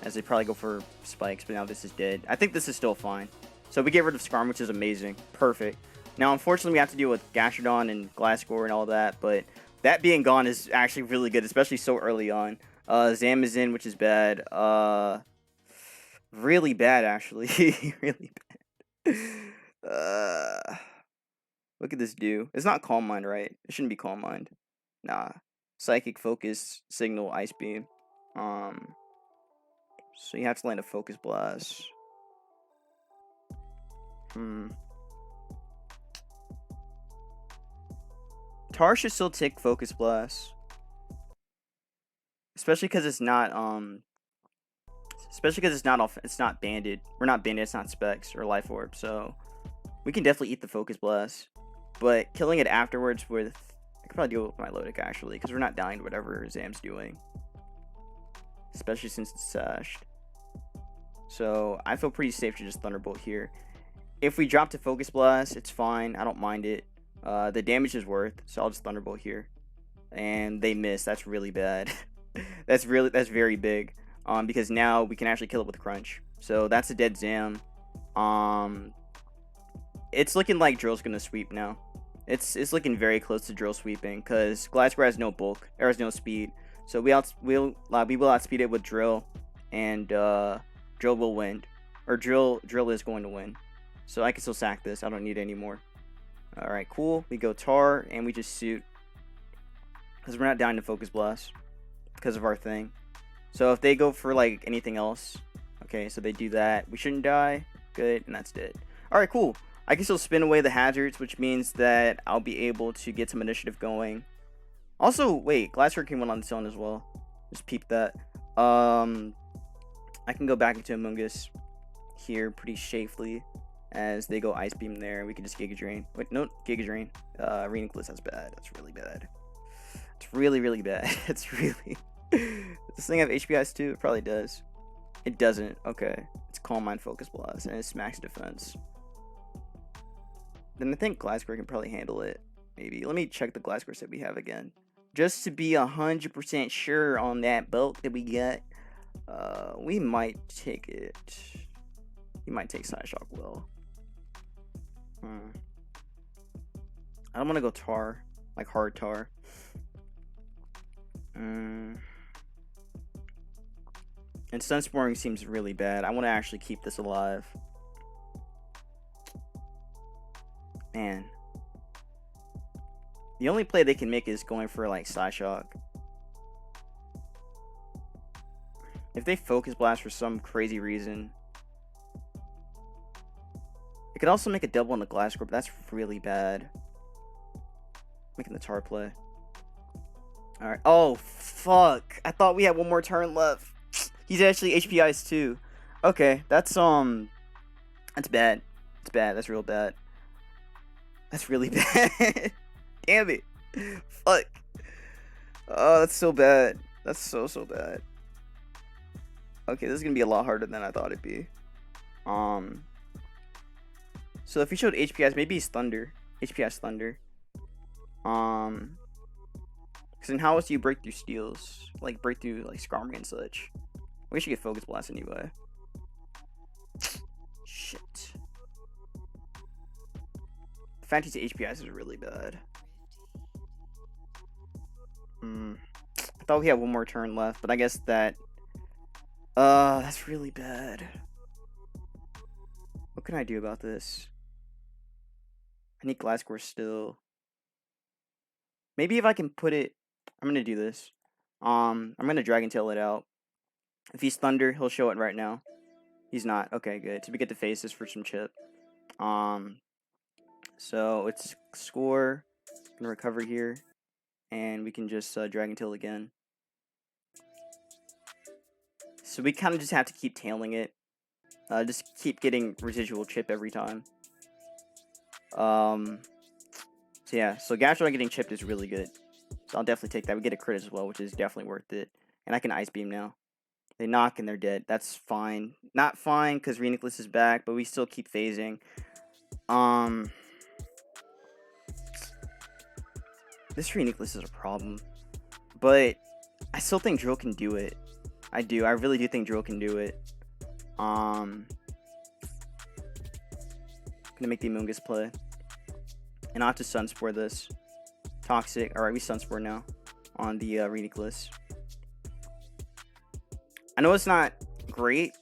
as they probably go for spikes, but now this is dead. I think this is still fine. So we get rid of Skarm, which is amazing. Perfect. Now, unfortunately, we have to deal with Gastrodon and Gliscor and all that, but that being gone is actually really good, especially so early on. Zam is in, which is bad. Really bad, actually. Really bad. What could this do? It's not Calm Mind, right? It shouldn't be Calm Mind. Nah. Psychic Focus, Signal, Ice Beam. So you have to land a Focus Blast. Tar should still take Focus Blast. especially because it's not it's not banded. We're not banded. It's not specs or life orb. So we can definitely eat the focus blast, but killing it afterwards with I could probably do it with Milotic actually, because we're not dying to whatever Zam's doing, especially since it's sashed. So I feel pretty safe to just Thunderbolt here. If we drop to Focus Blast, it's fine. I don't mind it. The damage is worth, so I'll just Thunderbolt here. And they miss. That's really bad. that's very big. Because now we can actually kill it with Crunch. So that's a dead Zam. It's looking like Drill's gonna sweep now. It's looking very close to Drill sweeping because Gliscor has no bulk, or has no speed. So we will outspeed it with Drill, and Drill will win, or Drill is going to win. So I can still sack this. I don't need any more. All right, cool. We go Tar and we just suit because we're not dying to Focus Blast because of our thing. So if they go for like anything else, okay, so they do that. We shouldn't die. Good, and that's it. All right, cool. I can still spin away the hazards, which means that I'll be able to get some initiative going. Also, wait, Gliscor can win on its own as well. Just peep that. I can go back into Amoongus here pretty safely as they go Ice Beam there. We can just Giga Drain. Wait, no, Giga Drain. Reuniclus, that's bad. That's really bad. It's really, really bad. It's really... Does this thing have HP Ice too? It probably does. It doesn't. Okay. It's Calm Mind Focus Blast, and it's max defense. Then I think Gliscor can probably handle it. Maybe. Let me check the Gliscor set we have again. Just to be 100% sure on that bulk that we get. We might take it. We might take Psyshock Will. I don't want to go Tar. Like hard Tar. And Stun Sporing seems really bad. I want to actually keep this alive. Man. The only play they can make is going for like Psyshock. If they Focus Blast for some crazy reason. It could also make a double on the Gliscor, but that's really bad. Making the Tar play. Alright. Oh, fuck. I thought we had one more turn left. He's actually HP Ice too. Okay, that's bad. It's bad. That's real bad. That's really bad. Damn it. Fuck. Oh, that's so bad. That's so bad. Okay, this is gonna be a lot harder than I thought it'd be. So if he showed HPS, maybe he's Thunder. HPS Thunder. Because then how else do you break through steals? Like break through like Skarmory and such. We should get Focus Blast anyway. Shit. The fact he's HPS is really bad. I thought we had one more turn left, but I guess that that's really bad. What can I do about this? I need Gliscor still. Maybe if I can put it, I'm gonna do this. I'm gonna Dragon Tail it out. If he's Thunder, he'll show it right now. He's not. Okay, good. So we get to face this for some chip. So it's score. Gonna recover here, and we can just Dragon Tail again. So we kind of just have to keep tailing it. Just keep getting residual chip every time. So yeah, so Garchomp getting chipped is really good. So I'll definitely take that. We get a crit as well, which is definitely worth it. And I can Ice Beam now. They knock and they're dead. That's fine. Not fine because Reuniclus is back, but we still keep phasing. This Reuniclus is a problem. But I still think Drill can do it. I do. I really do think Drill can do it. Gonna make the Amoongus play. And I'll have to Stun Spore this. Toxic. Alright, we Stun Spore now. On the Reuniclus. I know it's not great,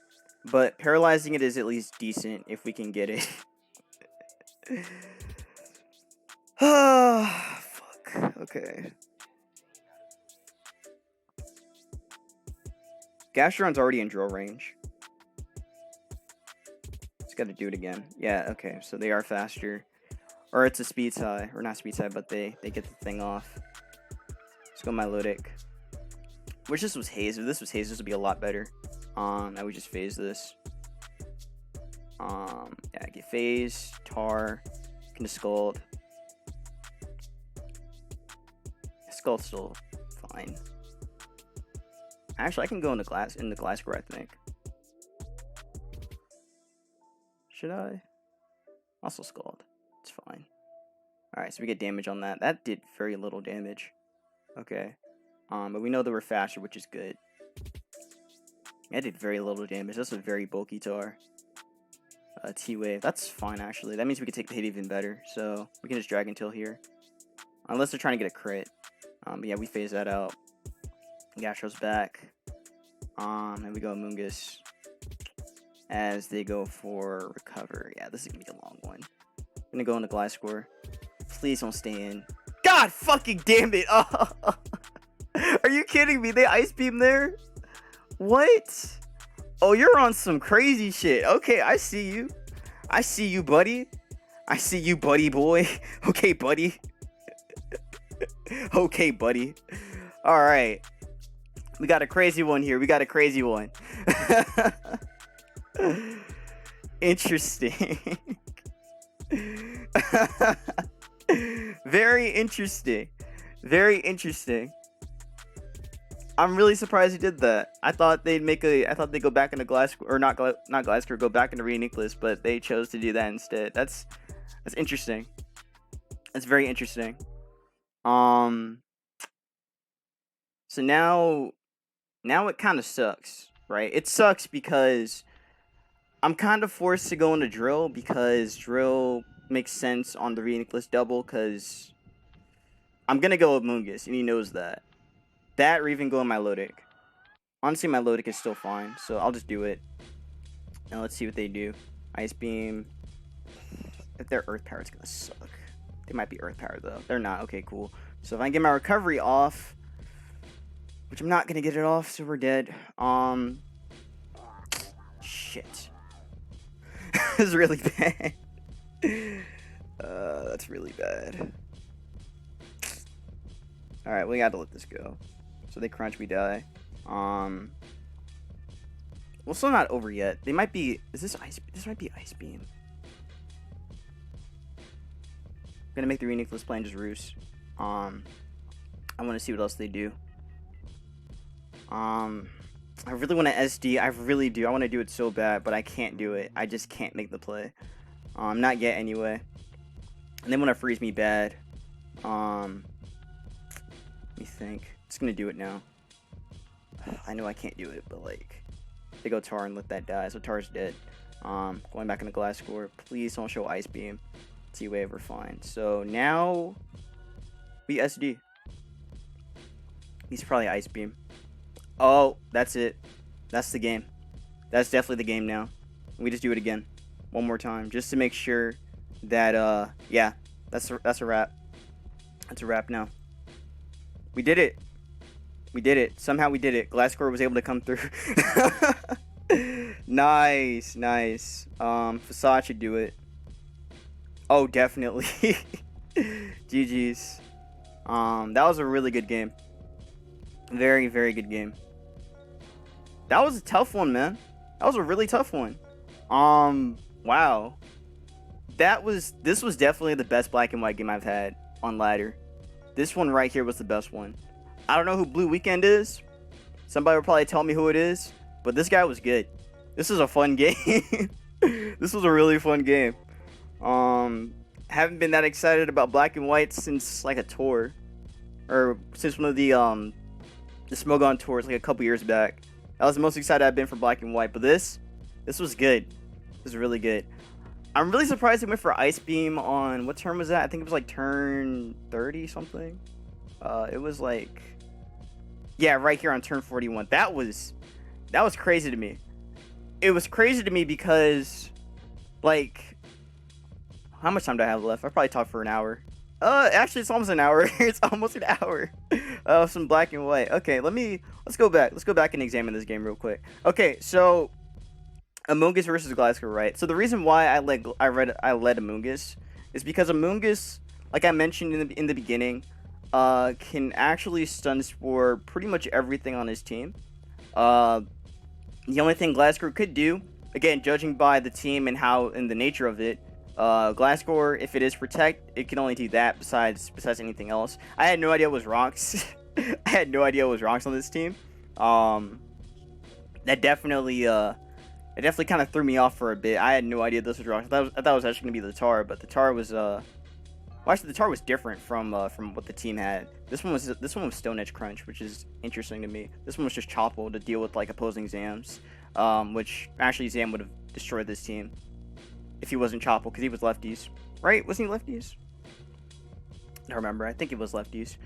but paralyzing it is at least decent if we can get it. Fuck. Okay. Gastron's already in drill range. Just gotta do it again. Yeah, okay, so they are faster. Or it's a speed tie. Or not speed tie, but they get the thing off. Let's go Milotic. Wish this was Haze. If this was Haze, this would be a lot better. I would just phase this. Yeah, get phase, tar, can Scald. Scald's still fine. Actually, I can go into Gliscor, I think. Should I? Also Scald. It's fine. Alright, so we get damage on that. That did very little damage. Okay. But we know that we're faster, which is good. That did very little damage. That's a very bulky tar. T-Wave. That's fine, actually. That means we can take the hit even better. So, we can just Dragon Tail here. Unless they're trying to get a crit. But yeah, we phase that out. Gastro's back. And we go Amoongus. As they go for Recover. Yeah, this is going to be a long one. I'm going to go into Gliscor. Please don't stay in. God fucking damn it! Oh. Are you kidding me? They Ice Beam there? What? Oh, you're on some crazy shit. Okay, I see you. I see you, buddy. I see you, buddy boy. Okay, buddy. Okay, buddy. Alright. We got a crazy one here. We got a crazy one. Interesting. Very interesting. Very interesting. I'm really surprised he did that. I thought they'd go back into Gliscor, or not Gliscor, go back into Reuniclus, but they chose to do that instead. That's interesting. That's very interesting. So now it kind of sucks, right? It sucks because I'm kind of forced to go into Drill because Drill makes sense on the Reuniclus double because I'm gonna go with Amoongus and he knows that. That or even go in Milotic. Honestly, Milotic is still fine, so I'll just do it. Now let's see what they do. Ice Beam. If they're Earth Power, it's gonna suck. They might be Earth Power though. They're not. Okay, cool. So if I get my recovery off, which I'm not gonna get it off, so we're dead. Shit. This is really bad. That's really bad. Alright, we gotta let this go. So they crunch, we die. Well, still not over yet. They might be. Is this Ice? This might be Ice Beam. I'm gonna make the Reuniclus play and just roost. I want to see what else they do. I really want to SD. I really do. I want to do it so bad, but I can't do it. I just can't make the play. Not yet anyway. And they want to freeze me bad. Let me think. It's gonna do it now. I know I can't do it, but like, they go Tar and let that die. So Tar's dead. Going back into Gliscor. Please don't show Ice Beam. T-Wave, we're fine. So now we SD. He's probably Ice Beam. Oh, that's it. That's the game. That's definitely the game now. We just do it again. One more time. Just to make sure that, yeah, that's a wrap. That's a wrap now. We did it. We did it. Somehow we did it. Gliscor was able to come through. Nice, nice. Facade should do it. Oh, definitely. GG's. That was a really good game. Very, very good game. That was a tough one, man. That was a really tough one. Wow. This was definitely the best black and white game I've had on ladder. This one right here was the best one. I don't know who Blue Weekend is. Somebody will probably tell me who it is. But this guy was good. This was a fun game. This was a really fun game. Haven't been that excited about black and white since like a tour. Or since one of the Smogon tours like a couple years back. That was the most excited I've been for black and white. But this was good. This was really good. I'm really surprised they went for Ice Beam on, what turn was that? I think it was like turn 30 something. It was like, yeah, right here on turn 41. That was crazy to me. It was crazy to me because, like, how much time do I have left? I probably talked for an hour. Actually, it's almost an hour. It's almost an hour of some black and white. Okay, let's go back. Let's go back and examine this game real quick. Okay, so Amoongus versus Gliscor, right? So the reason why I led Amoongus is because Amoongus, like I mentioned in the beginning, can actually Stun Spore pretty much everything on his team. The only thing Gliscor could do, again, judging by the team and the nature of it, Gliscor, if it is Protect, it can only do that besides anything else. I had no idea it was Rocks. I had no idea it was Rocks on this team. That definitely kind of threw me off for a bit. I had no idea this was Rocks. I thought it was actually going to be the Tar, but the Tar was well, actually, the Tar was different from what the team had. This one was Stone Edge Crunch, which is interesting to me. This one was just Chople to deal with like opposing Zams, which actually Zam would have destroyed this team if he wasn't Chople, because he was lefties, right? Wasn't he lefties? I don't remember. I think it was lefties.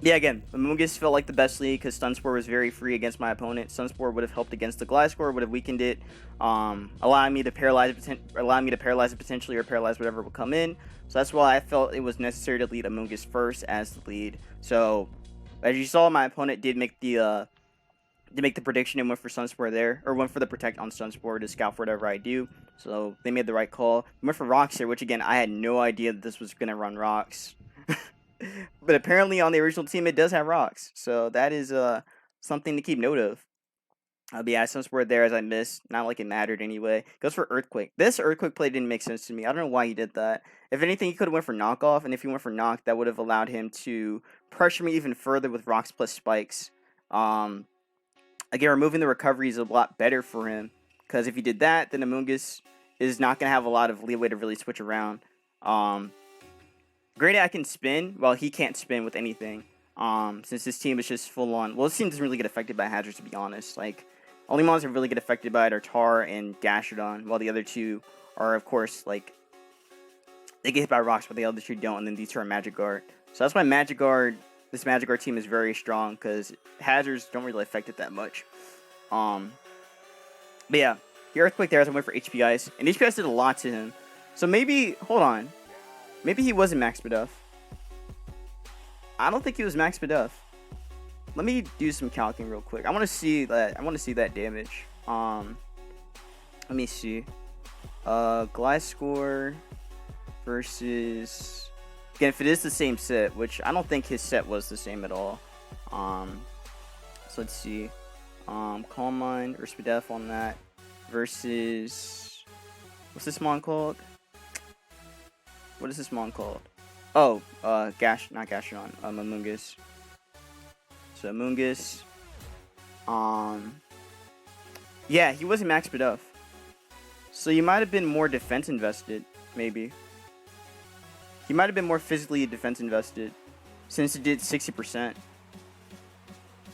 Yeah, again, Amoongus felt like the best lead because Stun Spore was very free against my opponent. Stun Spore would have helped against the Gliscor, would have weakened it, allowing me to paralyze it potentially, or paralyze whatever would come in. So that's why I felt it was necessary to lead Amoongus first as the lead. So as you saw, my opponent did make the prediction and went for Stun Spore there, or went for the Protect on Stun Spore to scout for whatever I do. So they made the right call. Went for Rocks here, which again I had no idea that this was gonna run Rocks. But apparently on the original team it does have Rocks, so that is something to keep note of. But yeah, Stun Spore there as I missed, not like it mattered anyway. Goes for Earthquake. This Earthquake play didn't make sense to me. I don't know why he did that. If anything, he could have went for Knockoff, and if he went for Knock, that would have allowed him to pressure me even further with Rocks plus Spikes. Again, removing the recovery is a lot better for him, because if he did that, then Amoongus is not going to have a lot of leeway to really switch around. Great, I can spin. Well, he can't spin with anything. Since this team is just full on. Well, this team doesn't really get affected by hazards, to be honest. Like, only monsters that really get affected by it are Tar and Gastrodon, while the other two are, of course, like, they get hit by rocks, but the other two don't, and then these two are Magic Guard. So that's why this Magic Guard team is very strong, because hazards don't really affect it that much. But yeah, the Earthquake there as I went for HP Ice, and HP Ice did a lot to him. So maybe, hold on. Maybe he wasn't max Buff. I don't think he was max Buff. Let me do some calculating real quick. I want to see that damage. Let me see. Gliscor versus, again, if it is the same set, which I don't think his set was the same at all. So let's see. Calm Mind or Spadef on that versus, what's this mon called? What is this mon called? Oh, not Gastrodon, Amoongus. So Amoongus, yeah, he wasn't max Buff. So you might have been more defense invested, maybe. He might have been more physically defense invested, since it did 60%.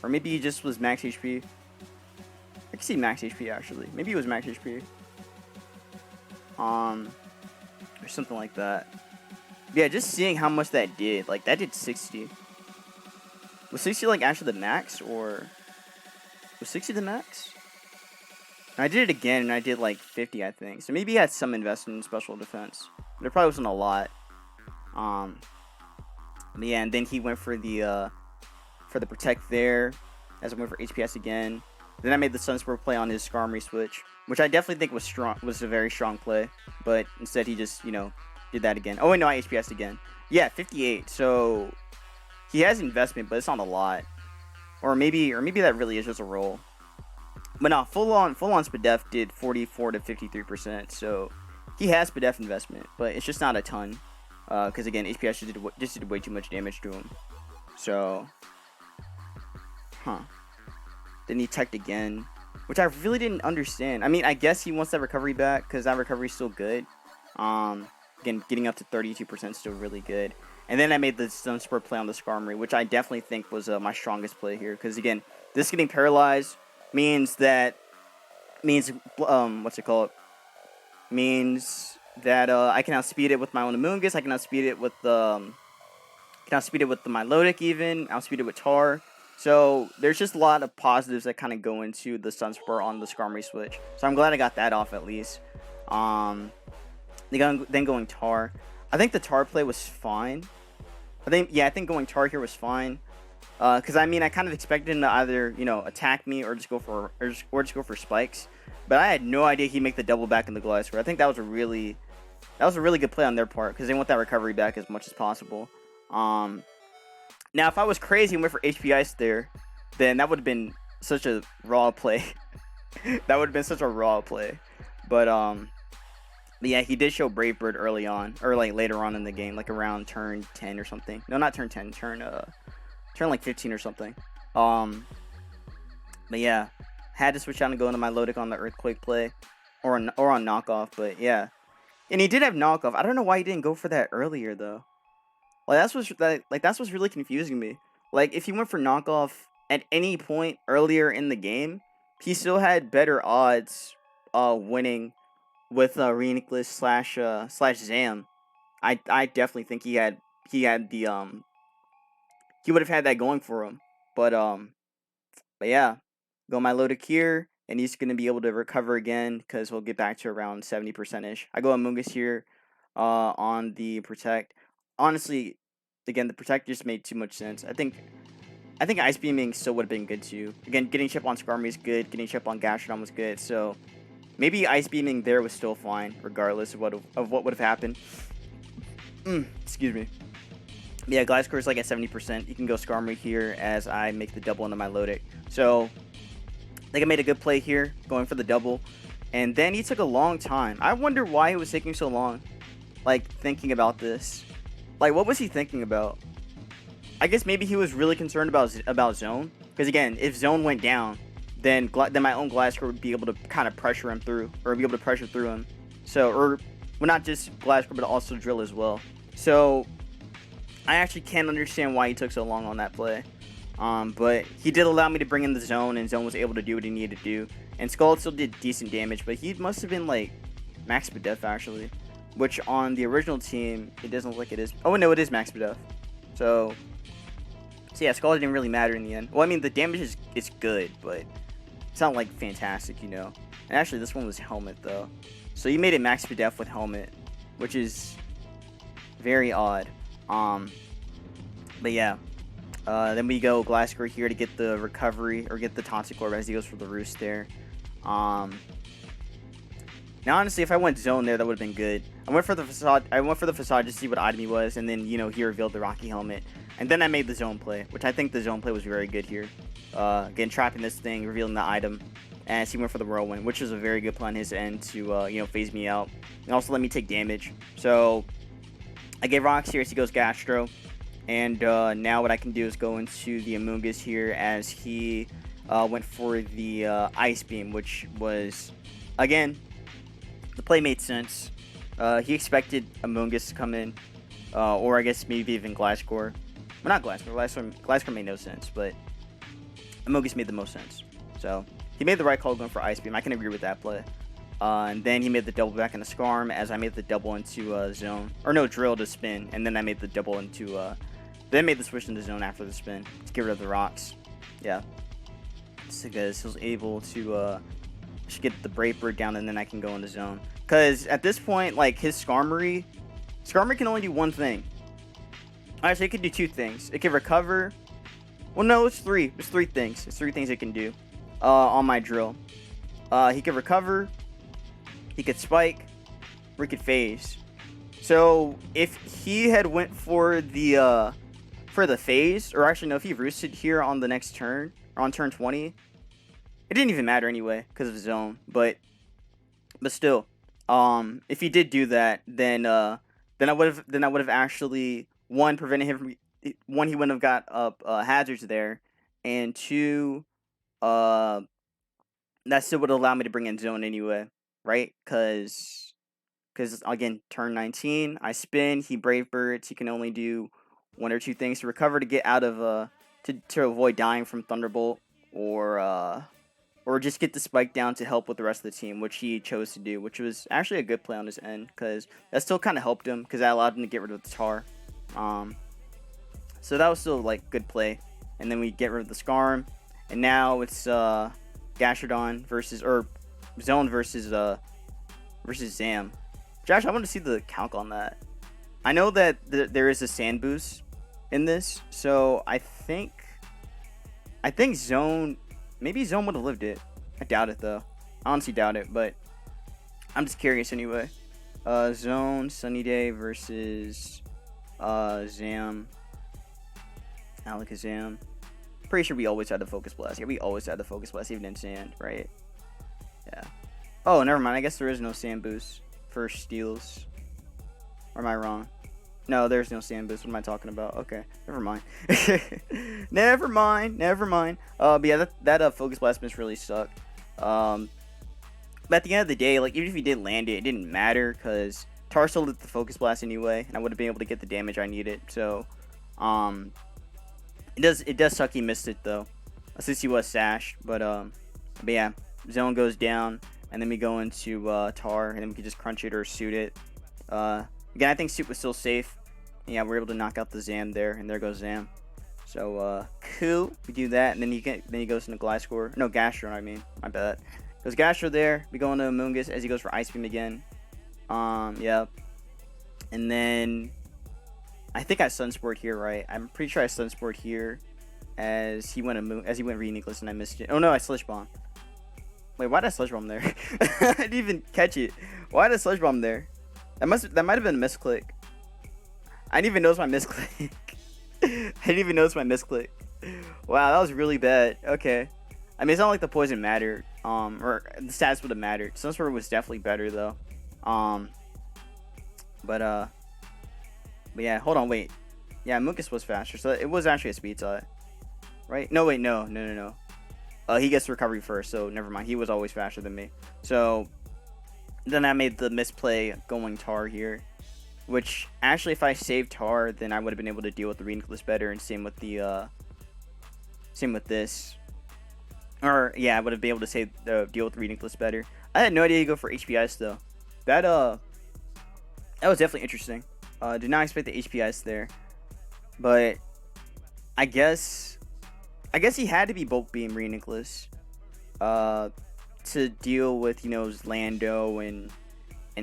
Or maybe he just was max HP. I can see max HP actually. Maybe he was max HP. Or something like that. Yeah, just seeing how much that did. Like, that did 60. Was 60, like, actually the max? Or was 60 the max? And I did it again, and I did, like, 50, I think. So maybe he had some investment in special defense. But it probably wasn't a lot. But yeah, and then he went for the Protect there. As I went for HPS again. Then I made the Stun Spore play on his Skarmory switch, which I definitely think was a very strong play. But instead he just, did that again. Oh wait, no, I HPS'd again. Yeah, 58. So he has investment, but it's not a lot. Or maybe that really is just a roll. But no, full on Spadef did 44 to 53%. So he has Spadef investment, but it's just not a ton. Because again, HPS just did way too much damage to him. So, Then he teched again, which I really didn't understand. I mean, I guess he wants that recovery back because that recovery is still good. Again, getting up to 32% is still really good. And then I made the Stun Spore play on the Skarmory, which I definitely think was my strongest play here. Because again, this getting paralyzed means that I can outspeed it with my own Amoongus. I can outspeed it with the Milotic even. Outspeed it with Tar. So there's just a lot of positives that kind of go into the Stun Spore on the Skarmory switch. So I'm glad I got that off at least. Then going Tar. I think the Tar play was fine. I think going Tar here was fine. Because I mean, I kind of expected him to either attack me or just go for spikes. But I had no idea he'd make the double back in the Gliscor. I think that was a really good play on their part because they want that recovery back as much as possible. Now if I was crazy and went for HP Ice there, then that would have been such a raw play. That would have been such a raw play. But yeah, he did show Brave Bird early on, or like later on in the game, like around turn 10 or something. No, not turn 10, turn like 15 or something. But yeah, had to switch out and go into Milotic on the Earthquake play, or on knockoff. But yeah, and he did have knockoff. I don't know why he didn't go for that earlier though. Like that's what's really confusing me. Like if he went for knockoff at any point earlier in the game, he still had better odds winning with Reuniclus slash Zam. I definitely think he had the he would have had that going for him. But yeah, go Milotic here, and he's gonna be able to recover again because he'll get back to around 70% ish. I go Amoongus here on the protect. Honestly, again, the protect just made too much sense. I think Ice Beaming still would have been good too. Again, getting chip on Skarmory is good. Getting chip on Garchomp was good. So maybe Ice Beaming there was still fine, regardless of what would have happened. Excuse me. Yeah, Gliscor is like at 70%. You can go Skarmory here as I make the double into Milotic. So I think I made a good play here, going for the double. And then he took a long time. I wonder why it was taking so long. Like, thinking about this. Like, what was he thinking about? I guess maybe he was really concerned about zone. Because again, if zone went down, then my own Gliscor would be able to kind of pressure him through, or be able to pressure through him. So, well, not just Gliscor, but also Drill as well. So I actually can't understand why he took so long on that play. But he did allow me to bring in the zone, and zone was able to do what he needed to do. And Skull still did decent damage, but he must have been like max Spadef actually, which on the original team it doesn't look like it is. Oh no, it is max Spadef. So yeah, Skull didn't really matter in the end. Well, I mean the damage is good, but it's not like fantastic, you know. And actually this one was helmet though, so you made it max Spadef with helmet, which is very odd. But yeah. Then we go Gliscor here to get the recovery, or get the Toxic Orb as he goes for the Roost there. Now honestly, if I went zone there, that would have been good. I went for the facade just to see what item he was, and then, you know, he revealed the Rocky Helmet. And then I made the zone play, which I think the zone play was very good here. Again, trapping this thing, revealing the item, and he went for the Whirlwind, which was a very good play on his end to, you know, phase me out. And also let me take damage. So I gave Rocks here as he goes Gastro. And now what I can do is go into the Amoongus here as he went for the Ice Beam, which was, again, the play made sense. He expected Amoongus to come in, or I guess maybe even Gliscor. Well, not Gliscor. Gliscor made no sense, but Amoongus made the most sense. So he made the right call going for Ice Beam. I can agree with that play. And then he made the double back into Skarm as I made the double into Zone. Or no, Drill to spin. And then I made the double into... then made the switch into Zone after the spin to get rid of the rocks. Yeah. So because he was able to just get the Brave Bird down, and then I can go into Zone. Because at this point, like, his Skarmory can only do one thing. Actually, it could do two things. It can recover... Well, no, it's three. It's three things. It's three things it can do on my Drill. He could recover... He could spike, or he could phase. So if he had went for the phase, or actually no, if he roosted here on the next turn, or on turn 20, it didn't even matter anyway because of zone. But still, if he did do that, then I would have actually prevented him from he wouldn't have got up hazards there, and two, that still would allow me to bring in zone anyway. Right, because again, turn 19, I spin, he Brave Birds, he can only do one or two things to recover to get out of to avoid dying from Thunderbolt, or just get the spike down to help with the rest of the team, which he chose to do, which was actually a good play on his end, because that still kind of helped him, because that allowed him to get rid of the Tar. So that was still like good play, and then we get rid of the Skarm, and now it's Gastrodon versus Zone versus Zam. Josh, I want to see the calc on that. I know that there is a sand boost in this, so I think Zone, maybe Zone would have lived it. I doubt it though. I honestly doubt it, but I'm just curious anyway. Zone Sunny Day versus Zam. Alakazam. Pretty sure we always had the Focus Blast. Yeah, we always had the Focus Blast, even in Sand, right? Yeah. Oh, never mind. I guess there is no Sand Boost for Steels. Or am I wrong? No, there's no Sand Boost. What am I talking about? Okay, never mind. Never mind. But yeah, that Focus Blast miss really sucked. But at the end of the day, like, even if you did land it, it didn't matter, because Tar still did the Focus Blast anyway, and I would have been able to get the damage I needed. So, it does suck he missed it though, since he was sashed. But yeah, Zone goes down, and then we go into Tar, and then we can just crunch it or suit it. Again, I think suit was still safe. Yeah, we're able to knock out the Zam there, and there goes Zam. So cool. We do that, and then he goes into Gliscor. No, Gastro. I mean, my bad. Goes Gastro there. We go into Amoongus as he goes for Ice Beam again. Yeah. And then I think I Stun Spored here, right? I'm pretty sure I Stun Spored here as he went Reuniclus, and I missed it. Oh no, I Sludge Bomb. Wait, why did I Sludge Bomb there? I didn't even catch it. Why did I Sludge Bomb there? That might have been a misclick. I didn't even notice my misclick. Wow, that was really bad. Okay. I mean, it's not like the poison mattered. Or the stats would have mattered. Stun Spore was definitely better though. But yeah, hold on, wait. Yeah, Amoongus was faster, so it was actually a speed tie. Right? No, wait, no. He gets recovery first, so never mind. He was always faster than me. So then I made the misplay going Tar here. Which, actually, if I saved Tar, then I would have been able to deal with the Reuniclus better, and same with this. Or, yeah, I would have been able to deal with the Reuniclus better. I had no idea you go for HPIs, though. That was definitely interesting. Did not expect the HPIs there. But I guess he had to be Bulk Beam Reuniclus to deal with, Lando and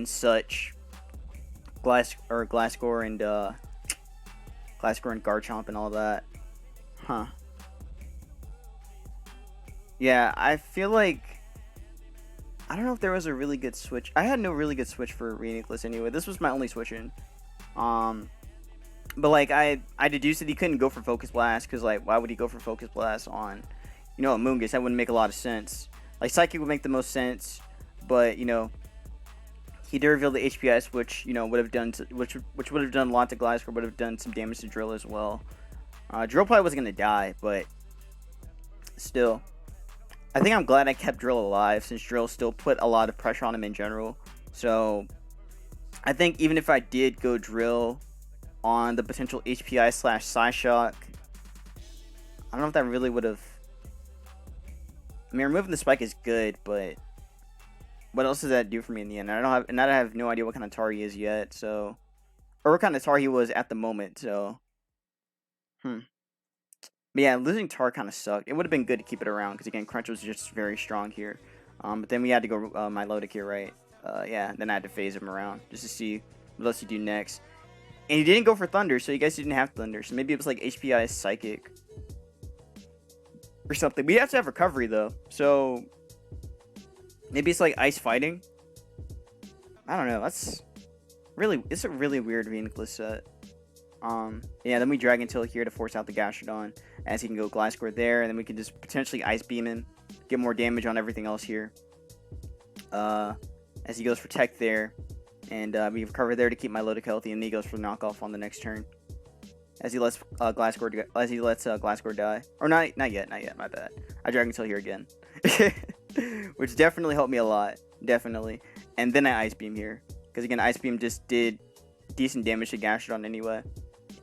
such. Gliscor and Garchomp and all that. Huh. Yeah, I feel like I don't know if there was a really good switch. I had no really good switch for Reuniclus anyway. This was my only switch in. But like I deduced that he couldn't go for Focus Blast, because like why would he go for Focus Blast on Amoongus? That wouldn't make a lot of sense. Like Psychic would make the most sense, but he did reveal the HPI switch, would have done which would have done a lot to Gliscor, would have done some damage to Drill as well. Drill probably wasn't gonna die, but still, I think I'm glad I kept Drill alive, since Drill still put a lot of pressure on him in general. So I think even if I did go Drill on the potential HPI / Psyshock, I don't know if that really would have. I mean, removing the spike is good, but what else does that do for me in the end? I have no idea what kind of Tar he is yet, so, or what kind of Tar he was at the moment. So, But yeah, losing Tar kind of sucked. It would have been good to keep it around, because again, Crunch was just very strong here. But then we had to go Milotic here, right? Yeah. Then I had to phase him around just to see what else he do next. And he didn't go for Thunder, so you guys didn't have Thunder. So maybe it was like HPI Psychic or something. We have to have Recovery though, so maybe it's like Ice Fighting. I don't know. It's a really weird Reuniclus set. Yeah, then we Dragon Tail here to force out the Gastrodon, as he can go Gliscor there, and then we can just potentially Ice Beam him, get more damage on everything else here. As he goes for Tech there, and we recover there to keep Milotic healthy, and then he goes for knockoff on the next turn. As he lets Gliscor die, or not yet, my bad. I Dragon Tail here again, which definitely helped me a lot, definitely. And then I Ice Beam here, because again, Ice Beam just did decent damage to Gastrodon anyway.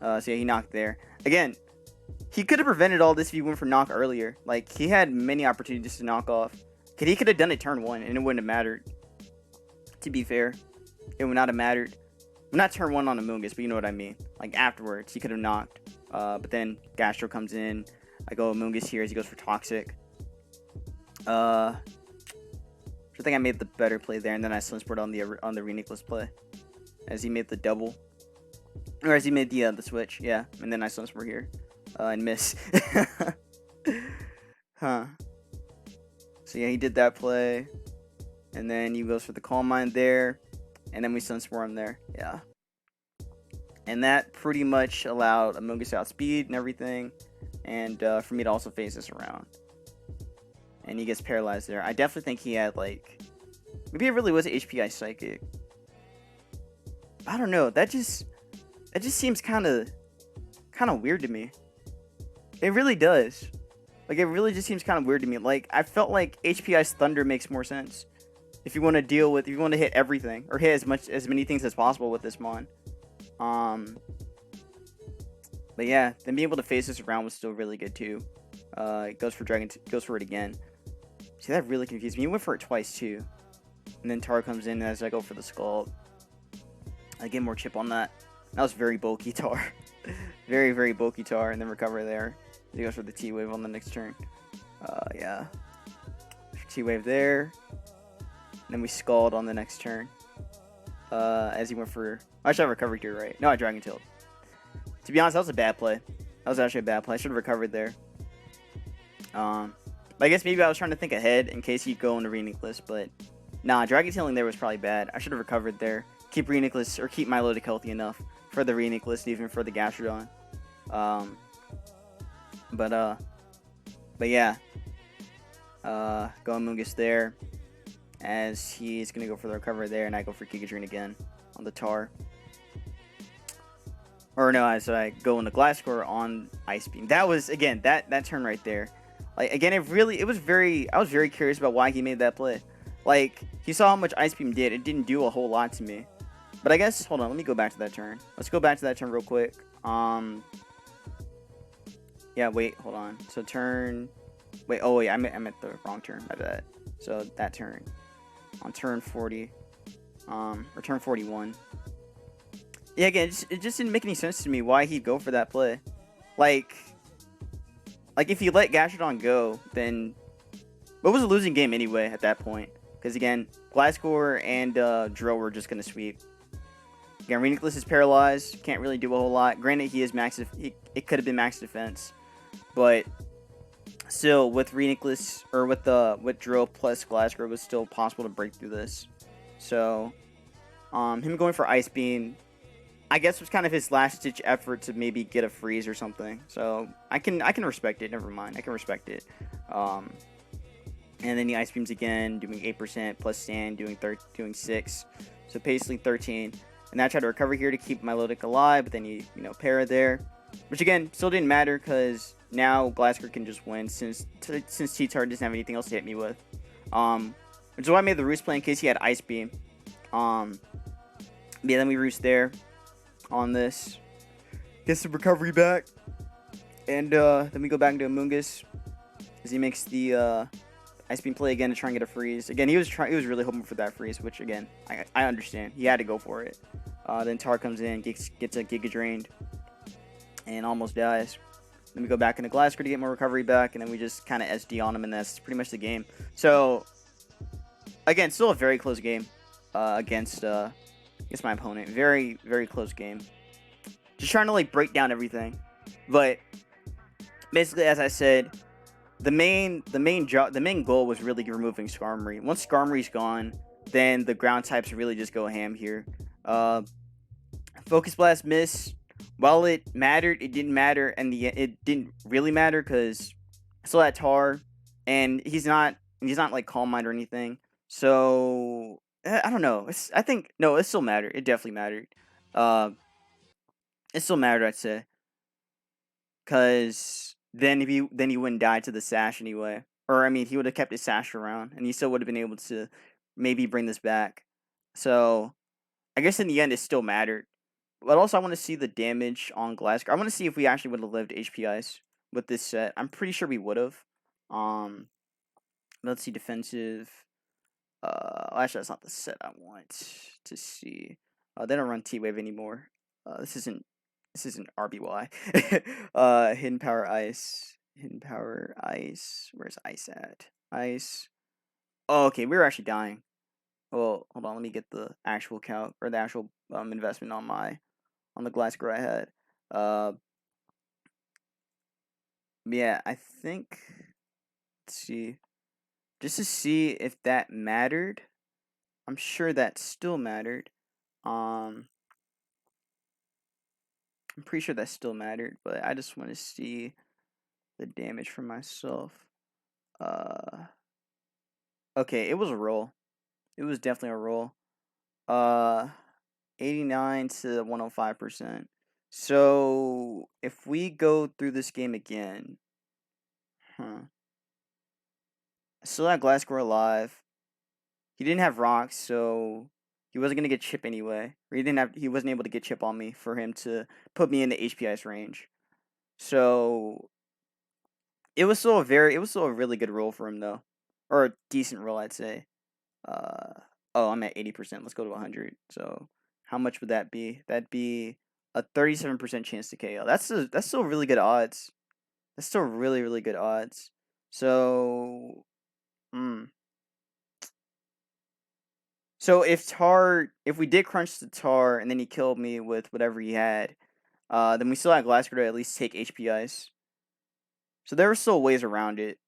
So yeah, he knocked there. Again, he could have prevented all this if he went for knock earlier. Like, he had many opportunities to knock off. He could have done it turn 1, and it wouldn't have mattered. To be fair, it would not have mattered. Not turn 1 on Amoongus, but you know what I mean. Like, afterwards, he could have knocked. But then Gastro comes in. I go Amoongus here as he goes for Toxic. I think I made the better play there, and then I Stun Spore on the Reuniclus play, as he made the double, or as he made the switch, yeah, and then I Stun Spore here, and miss. Huh. So yeah, he did that play, and then he goes for the Calm Mind there, and then we Stun Spore him there, yeah. And that pretty much allowed Amoongus outspeed and everything. And for me to also phase this around. And he gets paralyzed there. I definitely think he had, like... Maybe it really was HPI Psychic. I don't know. That just seems kind of weird to me. It really does. Like, it really just seems kind of weird to me. Like, I felt like HPI's Thunder makes more sense. If you want to deal with... If you want to hit everything. Or hit as many things as possible with this Mon. But yeah, then being able to face this around was still really good too. It goes for it again. See, that really confused me. He went for it twice too. And then Tar comes in as I go for the Scald. I get more chip on that. That was very bulky Tar. Very, very bulky Tar, and then recover there. He goes for the T-Wave on the next turn. Yeah. T-Wave there. And then we Scald on the next turn. As he went for... I should have recovered here, right? No, I Dragon Tailed. To be honest, that was a bad play. That was actually a bad play. I should have recovered there. But I guess maybe I was trying to think ahead in case he'd go into Reuniclus, but nah, Dragon Tailing there was probably bad. I should have recovered there. Keep Reuniclus, or keep Milotic healthy enough for the Reuniclus, even for the Gastrodon. But yeah. Go Amoongus there. As he's going to go for the recovery there, and I go for Giga again on the Tar. Or no, as I go into Gliscor on Ice Beam. That was, again, that turn right there. Like, again, I was very curious about why he made that play. Like, he saw how much Ice Beam did. It didn't do a whole lot to me. But I guess, hold on, let me go back to that turn. Let's go back to that turn real quick. Yeah, wait, hold on. So turn, wait, oh wait, I'm at the wrong turn, my bad. So that turn. On turn 40. Or turn 41. Yeah, again, it just didn't make any sense to me why he'd go for that play. Like if you let Gastrodon go, then it was a losing game anyway at that point. Because again, Gliscor and Drill were just gonna sweep. Again, Reuniclus is paralyzed, can't really do a whole lot. Granted, he is max. It could have been max defense, but still, with Reuniclus or with Drill plus Gliscor, it was still possible to break through this. So, him going for Ice Beam, I guess, was kind of his last-ditch effort to maybe get a freeze or something. So I can respect it. Never mind, I can respect it. And then the Ice Beams again, doing 8% plus Sand, doing 6, so basically 13. And I tried to recover here to keep Milotic alive, but then you para there, which again still didn't matter because now Gliscor can just win since T-Tar doesn't have anything else to hit me with. Which is why I made the Roost play in case he had Ice Beam. Yeah, then we Roost there. On this, get some recovery back, and then we go back into Amoongus as he makes the Ice Beam play again to try and get a freeze. Again, he was really hoping for that freeze, which again I understand. He had to go for it. Then Tar comes in, gets a Giga Drained, and almost dies. Then we go back into Gliscor to get more recovery back, and then we just kind of SD on him, and that's pretty much the game. So again, still a very close game against my opponent. Very, very close game. Just trying to like break down everything. But basically, as I said, the main goal was really removing Skarmory. Once Skarmory's gone, then the ground types really just go ham here. Focus Blast miss. While it mattered, it didn't matter, and it didn't really matter because I still had Tar, and he's not like Calm Mind or anything. So I don't know. It still mattered. It definitely mattered. It still mattered, I'd say, because then he wouldn't die to the Sash anyway, or I mean, he would have kept his Sash around, and he still would have been able to maybe bring this back. So I guess in the end, it still mattered. But also, I want to see the damage on Gliscor. I want to see if we actually would have lived HPIs with this set. I'm pretty sure we would have. Let's see defensive. Actually, that's not the set I want to see. They don't run T-Wave anymore. This isn't RBY. Hidden Power Ice. Where's Ice at? Ice. Oh, okay, we were actually dying. Well, hold on. Let me get the actual count or the actual investment on the Gliscor I had. Yeah, I think. Let's see. Just to see if that mattered. I'm sure that still mattered. I'm pretty sure that still mattered, but I just want to see the damage for myself. Okay, it was a roll. It was definitely a roll. 89 to 105%. So if we go through this game again, I still had Gliscor alive. He didn't have rocks, so he wasn't gonna get chip anyway. Or he wasn't able to get chip on me for him to put me in the HP ice range. So it was still a really good roll for him though. Or a decent roll, I'd say. I'm at 80%. Let's go to 100. So how much would that be? That'd be a 37% chance to KO. That's still really good odds. That's still really, really good odds. So, So if we did crunch the Tar and then he killed me with whatever he had, then we still had Gliscor to at least take HP ice. So there were still ways around it.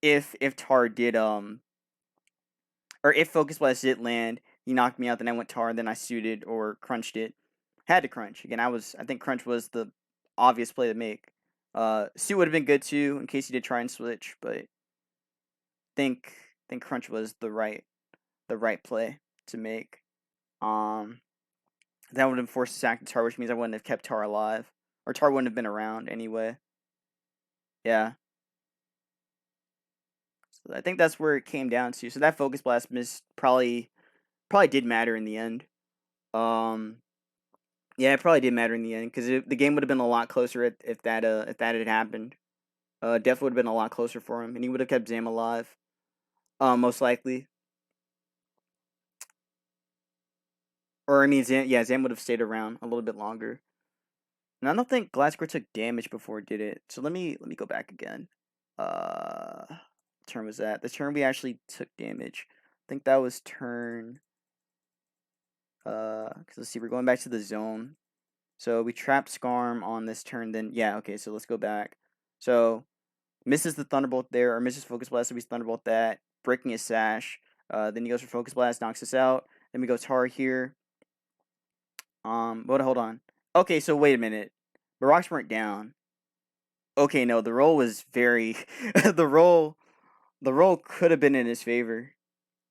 If Tar did or if Focus Blast did land, he knocked me out, then I went Tar, and then I suited or crunched it. Had to crunch. Again, I think crunch was the obvious play to make. Suit would have been good too in case he did try and switch, but think crunch was the right play to make. That would have forced sack to Tar, which means I wouldn't have kept Tar alive. Or Tar wouldn't have been around anyway. Yeah. So I think that's where it came down to. So that Focus Blast miss probably did matter in the end. Yeah, it probably did matter in the end because the game would have been a lot closer if that had happened. Definitely would have been a lot closer for him, and he would have kept Zam alive. Most likely. Or I mean, Zam would have stayed around a little bit longer. And I don't think Gliscor took damage before it did it. So let me go back again. Turn was that? The turn we actually took damage. I think that was turn. Cause let's see, we're going back to the zone. So we trapped Skarm on this turn. Then yeah, okay. So let's go back. So misses the Thunderbolt there, or misses Focus Blast. So we Thunderbolt that, breaking his sash. Then he goes for Focus Blast, knocks us out. Then we go Tar here. But hold on. Okay, so wait a minute. The rocks weren't down. Okay, no, the roll was very the roll could have been in his favor.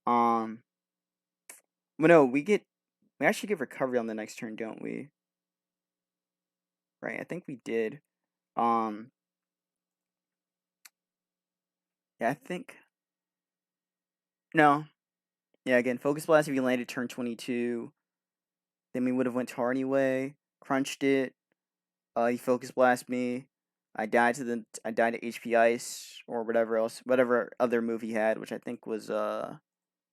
Well, no, we actually get recovery on the next turn, don't we? Right, I think we did. Yeah, I think no. Yeah, again, Focus Blast if you landed turn 22, then we would have went Tar anyway. Crunched it. He Focus Blast me. I died to HP Ice or whatever other move he had, which I think was what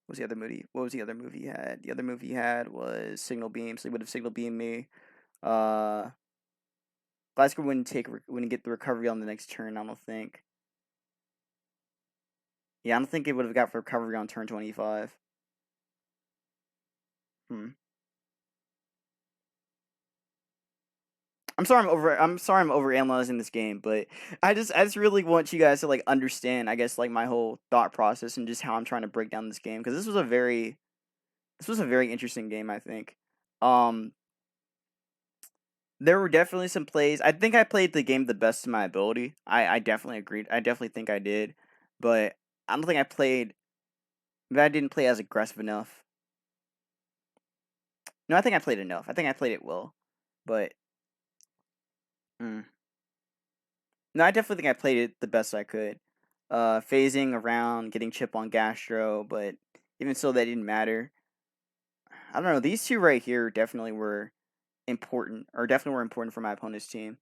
was the other movie? What was the other move he had? The other move he had was Signal Beam, so he would have Signal Beamed me. Gliscor wouldn't get the recovery on the next turn, I don't think. Yeah, I don't think it would have got recovery on turn 25. I'm sorry I'm overanalyzing this game, but I just really want you guys to like understand, I guess, like my whole thought process and just how I'm trying to break down this game, because this was a very interesting game, I think. There were definitely some plays. I think I played the game the best to my ability. I definitely agreed. I definitely think I did, but I don't think I played. But I didn't play as aggressive enough. No, I think I played enough. I think I played it well, but no, I definitely think I played it the best I could. Phasing around, getting chip on Gastro, but even so, that didn't matter. I don't know. These two right here definitely were important for my opponent's team.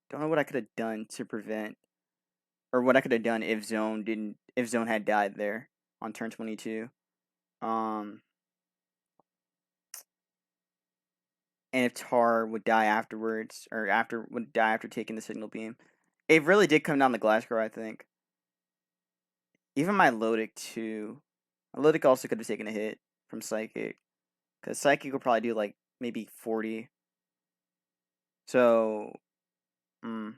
Don't know what I could have done to prevent, or what I could have done if Zone had died there on turn 22. And if Tar would die afterwards, or would die after taking the Signal Beam. It really did come down to Gliscor, I think. Even my Milotic too. Milotic also could have taken a hit from Psychic, because Psychic will probably do like maybe 40. So, and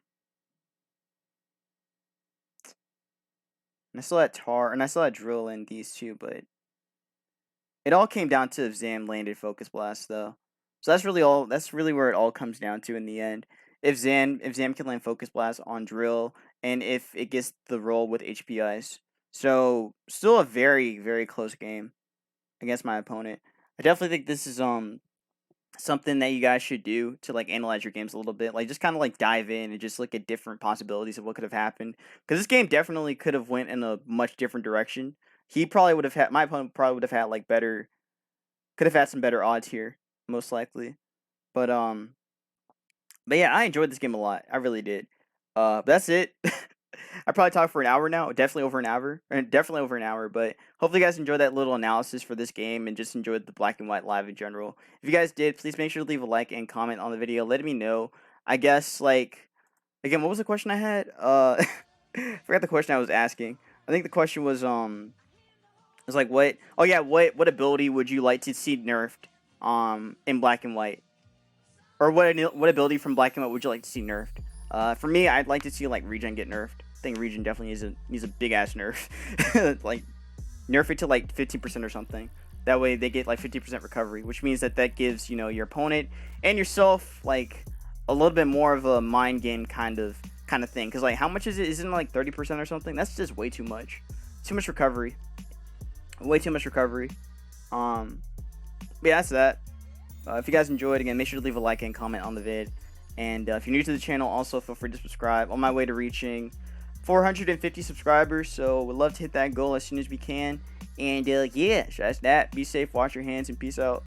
I still had Tar, and I still had Drill in these two, but it all came down to if Zam landed Focus Blast though. So that's really all. That's really where it all comes down to in the end. If Zam can land Focus Blast on Drill, and if it gets the roll with HP Ice, so still a very very close game against my opponent. I definitely think this is something that you guys should do to like analyze your games a little bit, like just kind of like dive in and just look at different possibilities of what could have happened, because this game definitely could have went in a much different direction. He probably would have had My opponent probably would have had like better, could have had some better odds here, most likely. But but yeah, I enjoyed this game a lot. I really did. But that's it. I probably talked for an hour now, definitely over an hour, and definitely over an hour. But hopefully, you guys enjoyed that little analysis for this game and just enjoyed the Black and White live in general. If you guys did, please make sure to leave a like and comment on the video, letting me know. I guess like again, what was the question I had? I forgot the question I was asking. I think the question was like what? Oh yeah, what ability would you like to see nerfed in Black and White? Or what ability from Black and White would you like to see nerfed? For me, I'd like to see like Regen get nerfed. I think Regen definitely needs a big ass nerf. Like nerf it to like 15% or something. That way they get like 50% recovery, which means that gives, you know, your opponent and yourself like a little bit more of a mind game kind of thing. Because like how much is it? Isn't it like 30% or something? That's just way too much. Too much recovery. Way too much recovery. But yeah, that's that. If you guys enjoyed, again, make sure to leave a like and comment on the vid. And if you're new to the channel, also feel free to subscribe. On my way to reaching 450 subscribers, so we'd love to hit that goal as soon as we can. And yeah, that's that. Be safe, wash your hands, and peace out.